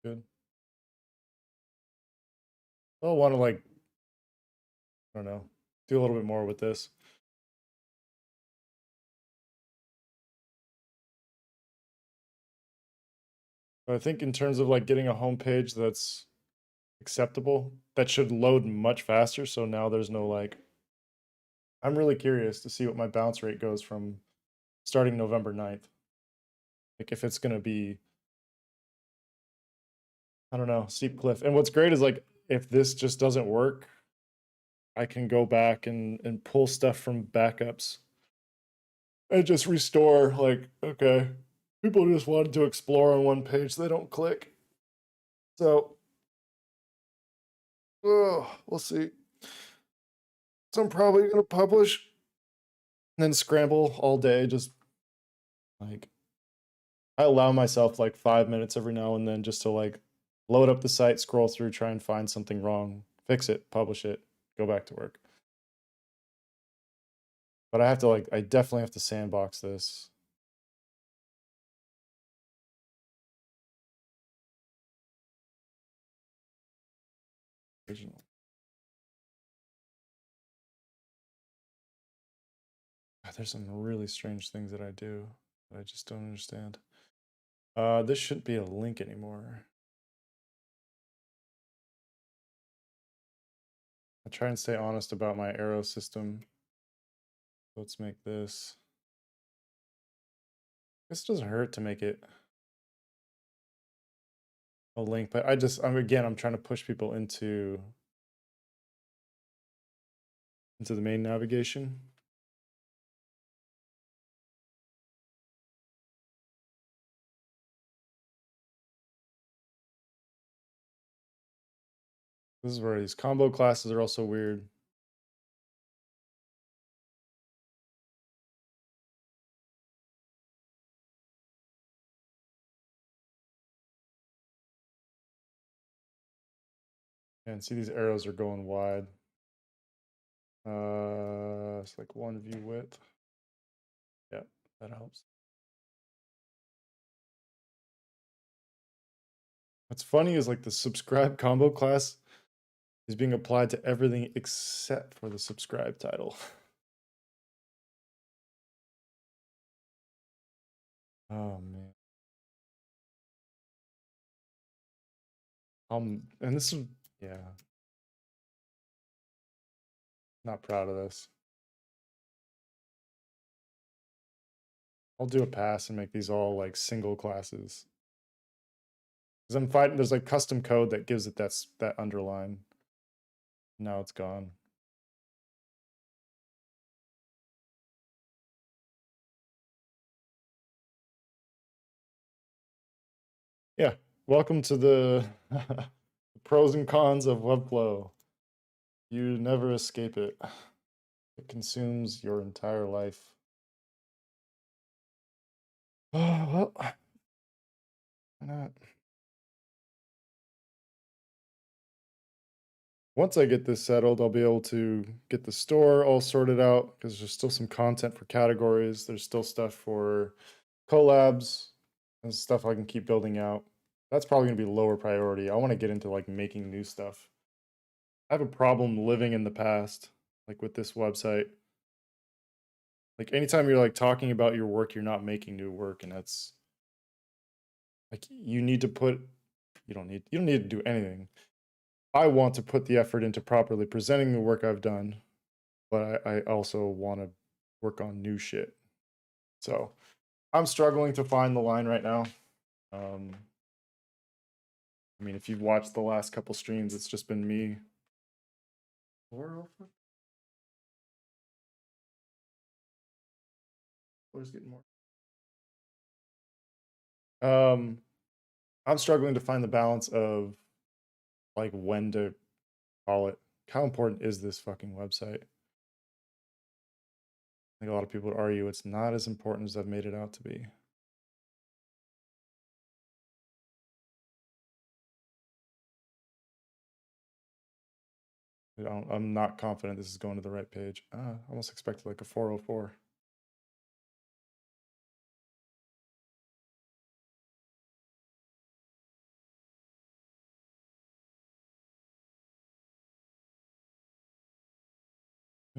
Good. I'll want to like, I don't know, do a little bit more with this. But I think in terms of like getting a homepage that's acceptable, that should load much faster. So now there's no like, I'm really curious to see what my bounce rate goes from starting November 9th. Like if it's going to be, I don't know, steep cliff. And what's great is like, if this just doesn't work, I can go back and pull stuff from backups and just restore. Like, okay, people just wanted to explore on one page, so they don't click. So, we'll see. So I'm probably going to publish and then scramble all day. Just like, I allow myself like 5 minutes every now and then just to like load up the site, scroll through, try and find something wrong, fix it, publish it, go back to work. But I have to like, I definitely have to sandbox this. Original. God, there's some really strange things that I do that I just don't understand. This shouldn't be a link anymore. I try and stay honest about my arrow system. Let's make this. This doesn't hurt to make it a link, but I'm trying to push people into the main navigation. This is where these combo classes are also weird. And see, these arrows are going wide. It's like one view width. Yeah, that helps. What's funny is like the subscribe combo class is being applied to everything except for the subscribe title. Oh man. And this is, yeah, not proud of this. I'll do a pass and make these all like single classes. Because I'm fighting, there's like custom code that gives it that underline. Now it's gone. Yeah, welcome to the pros and cons of Webflow. You never escape it. It consumes your entire life. Oh, well, why not? Once I get this settled, I'll be able to get the store all sorted out because there's still some content for categories. There's still stuff for collabs and stuff I can keep building out. That's probably going to be lower priority. I want to get into like making new stuff. I have a problem living in the past, like with this website. Like anytime you're like talking about your work, you're not making new work, and that's like you need to put you don't need to do anything. I want to put the effort into properly presenting the work I've done, but I also want to work on new shit. So I'm struggling to find the line right now. I mean, if you've watched the last couple streams, it's just been me. Where's getting more? I'm struggling to find the balance of like when to call it. How important is this fucking website? I think a lot of people would argue it's not as important as I've made it out to be. I'm not confident this is going to the right page. I almost expected like a 404.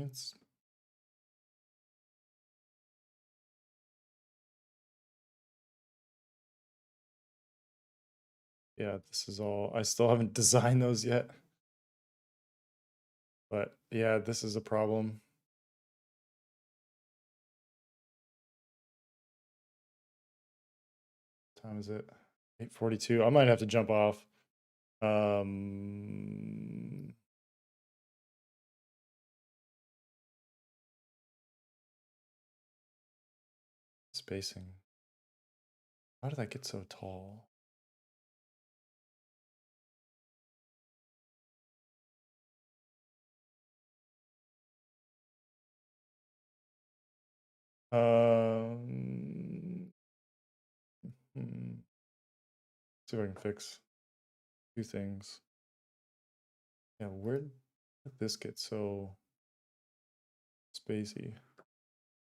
It's yeah, this is all I still haven't designed those yet. But yeah, this is a problem. What time is it? 8:42. I might have to jump off. Spacing. How did I get so tall? Hmm. See if I can fix two things. Yeah, where did this get so spacey?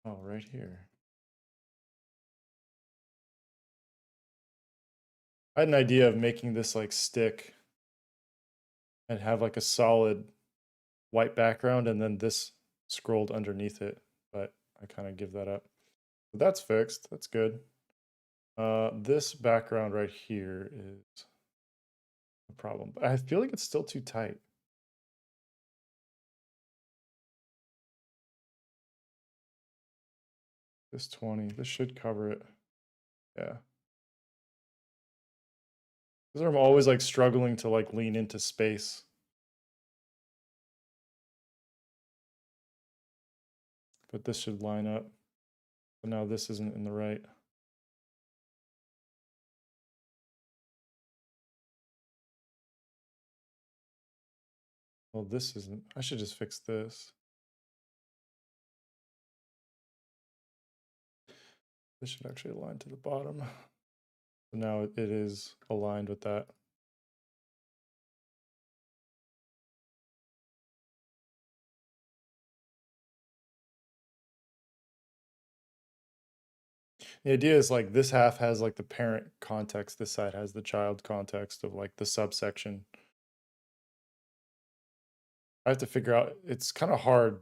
Oh, right here. I had an idea of making this like stick and have like a solid white background and then this scrolled underneath it, but I kind of give that up. But that's fixed. That's good. This background right here is a problem. But I feel like it's still too tight. This 20, this should cover it. Yeah. This is where I'm always like struggling to like lean into space. But this should line up. But now this isn't in the right. Well, this isn't. I should just fix this. This should actually align to the bottom. So now it is aligned with that. The idea is like this half has like the parent context, this side has the child context of like the subsection. I have to figure out, it's kind of hard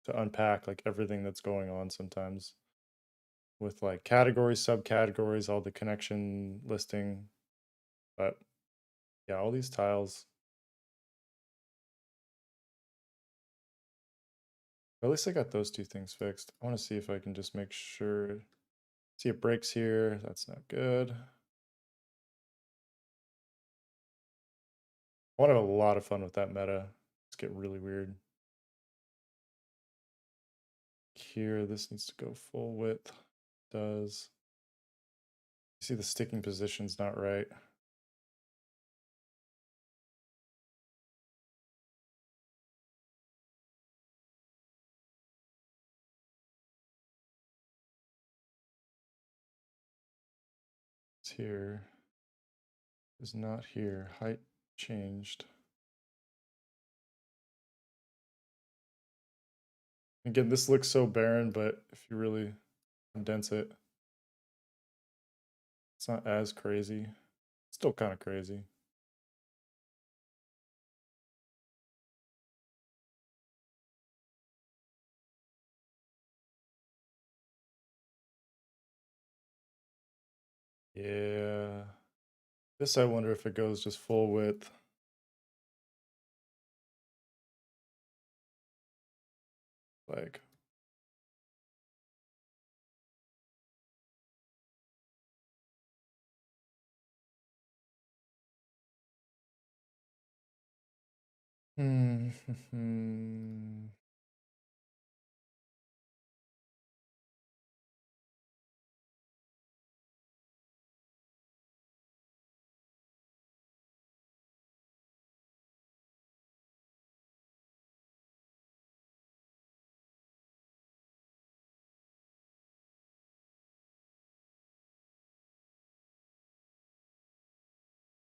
to unpack like everything that's going on sometimes with like categories, subcategories, all the connection listing. But yeah, all these tiles. At least I got those two things fixed. I want to see if I can just make sure. See it breaks here. That's not good. I want to have a lot of fun with that meta. Let's get really weird. Here, this needs to go full width. Does. You see the sticking position's not right. It's here. Is not here. Height changed. Again, this looks so barren, but if you really condense it, it's not as crazy. Still kind of crazy. Yeah. This I wonder if it goes just full width. Like, hmm.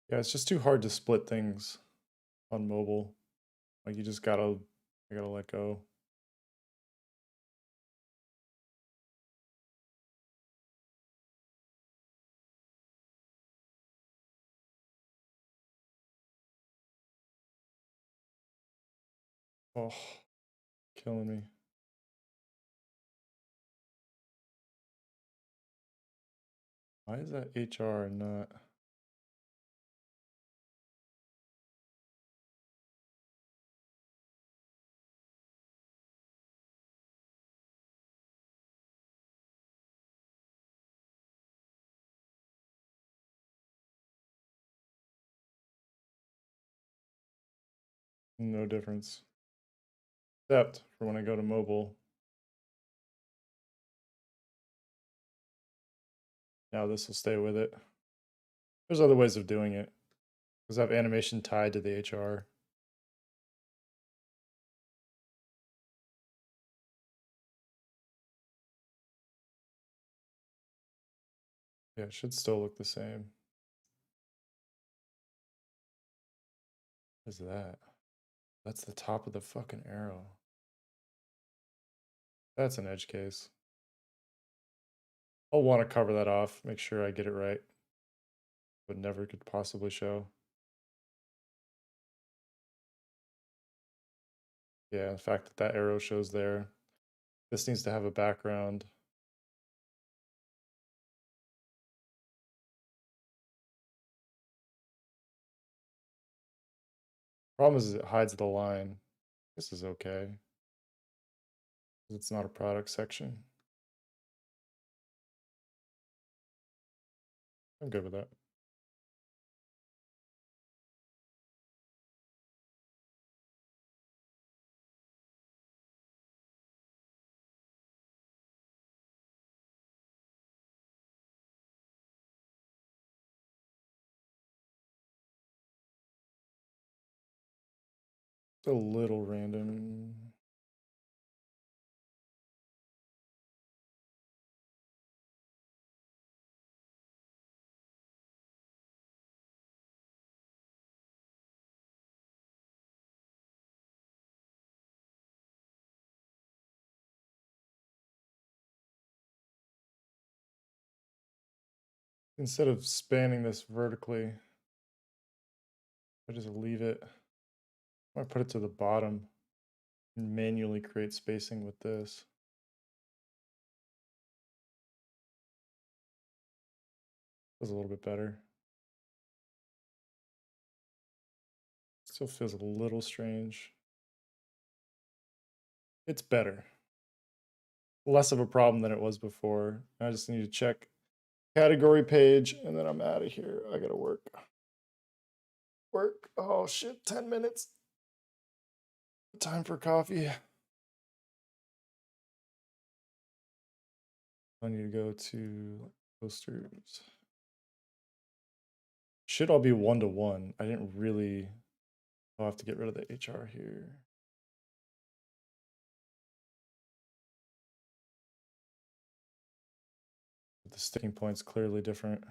Yeah, it's just too hard to split things on mobile. Like you just I gotta let go. Oh, killing me. Why is that HR not? No difference. Except for when I go to mobile. Now this will stay with it. There's other ways of doing it. Because I have animation tied to the HR. Yeah, it should still look the same. What is that? That's the top of the fucking arrow. That's an edge case. I'll want to cover that off, make sure I get it right. But never could possibly show. Yeah, the fact that that arrow shows there. This needs to have a background. Problem is it hides the line. This is okay. It's not a product section. I'm good with that. It's a little random. Instead of spanning this vertically, I just leave it. I put it to the bottom and manually create spacing with this. Feels a little bit better. Still feels a little strange. It's better. Less of a problem than it was before. I just need to check category page and then I'm out of here. I gotta work. Oh shit, 10 minutes. Time for coffee. I need to go to posters. Should all be 1-to-1. I didn't really. I'll have to get rid of the HR here. The sticking point's clearly different.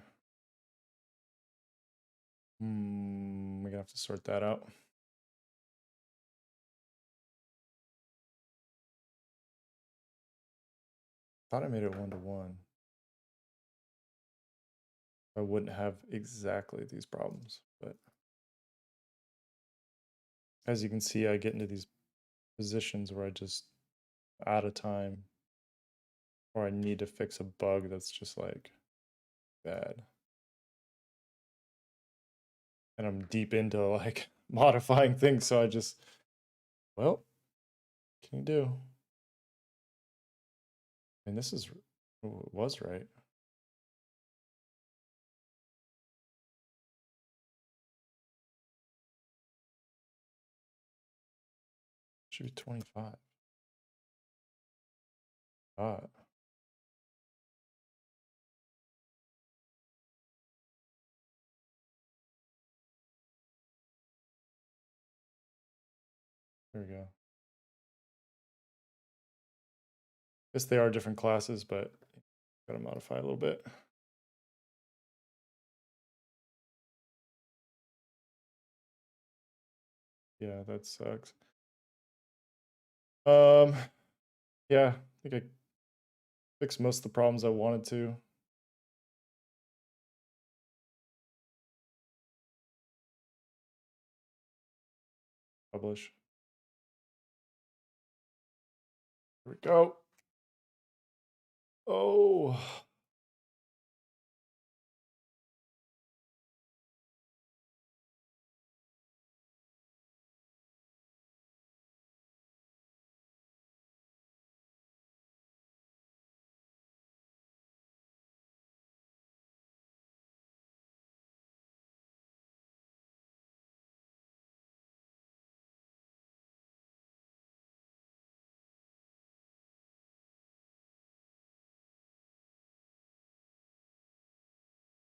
We're gonna have to sort that out. Thought I made it 1-to-1. I wouldn't have exactly these problems, but as you can see, I get into these positions where I just out of time or I need to fix a bug that's just like bad. And I'm deep into like modifying things, so I just, well, what can you do? And this is, oh, it was right. Should be 25. Ah, there we go. Guess they are different classes, but gotta modify a little bit. Yeah, that sucks. Yeah, I think I fixed most of the problems I wanted to. Publish. Here we go. Oh.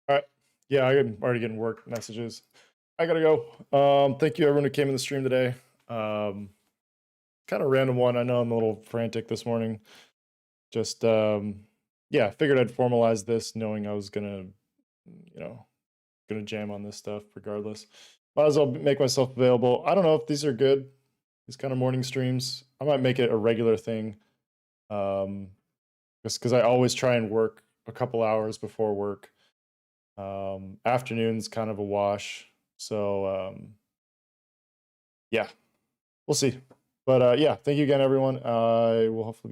All right. Yeah, I'm already getting work messages. I gotta go. Thank you everyone who came in the stream today. Kind of random one. I know I'm a little frantic this morning. Just yeah, figured I'd formalize this knowing I was gonna, gonna jam on this stuff regardless. Might as well make myself available. I don't know if these are good. These kind of morning streams. I might make it a regular thing. Just because I always try and work a couple hours before work. Afternoon's kind of a wash. So yeah, we'll see. But yeah, thank you again, everyone. I will hopefully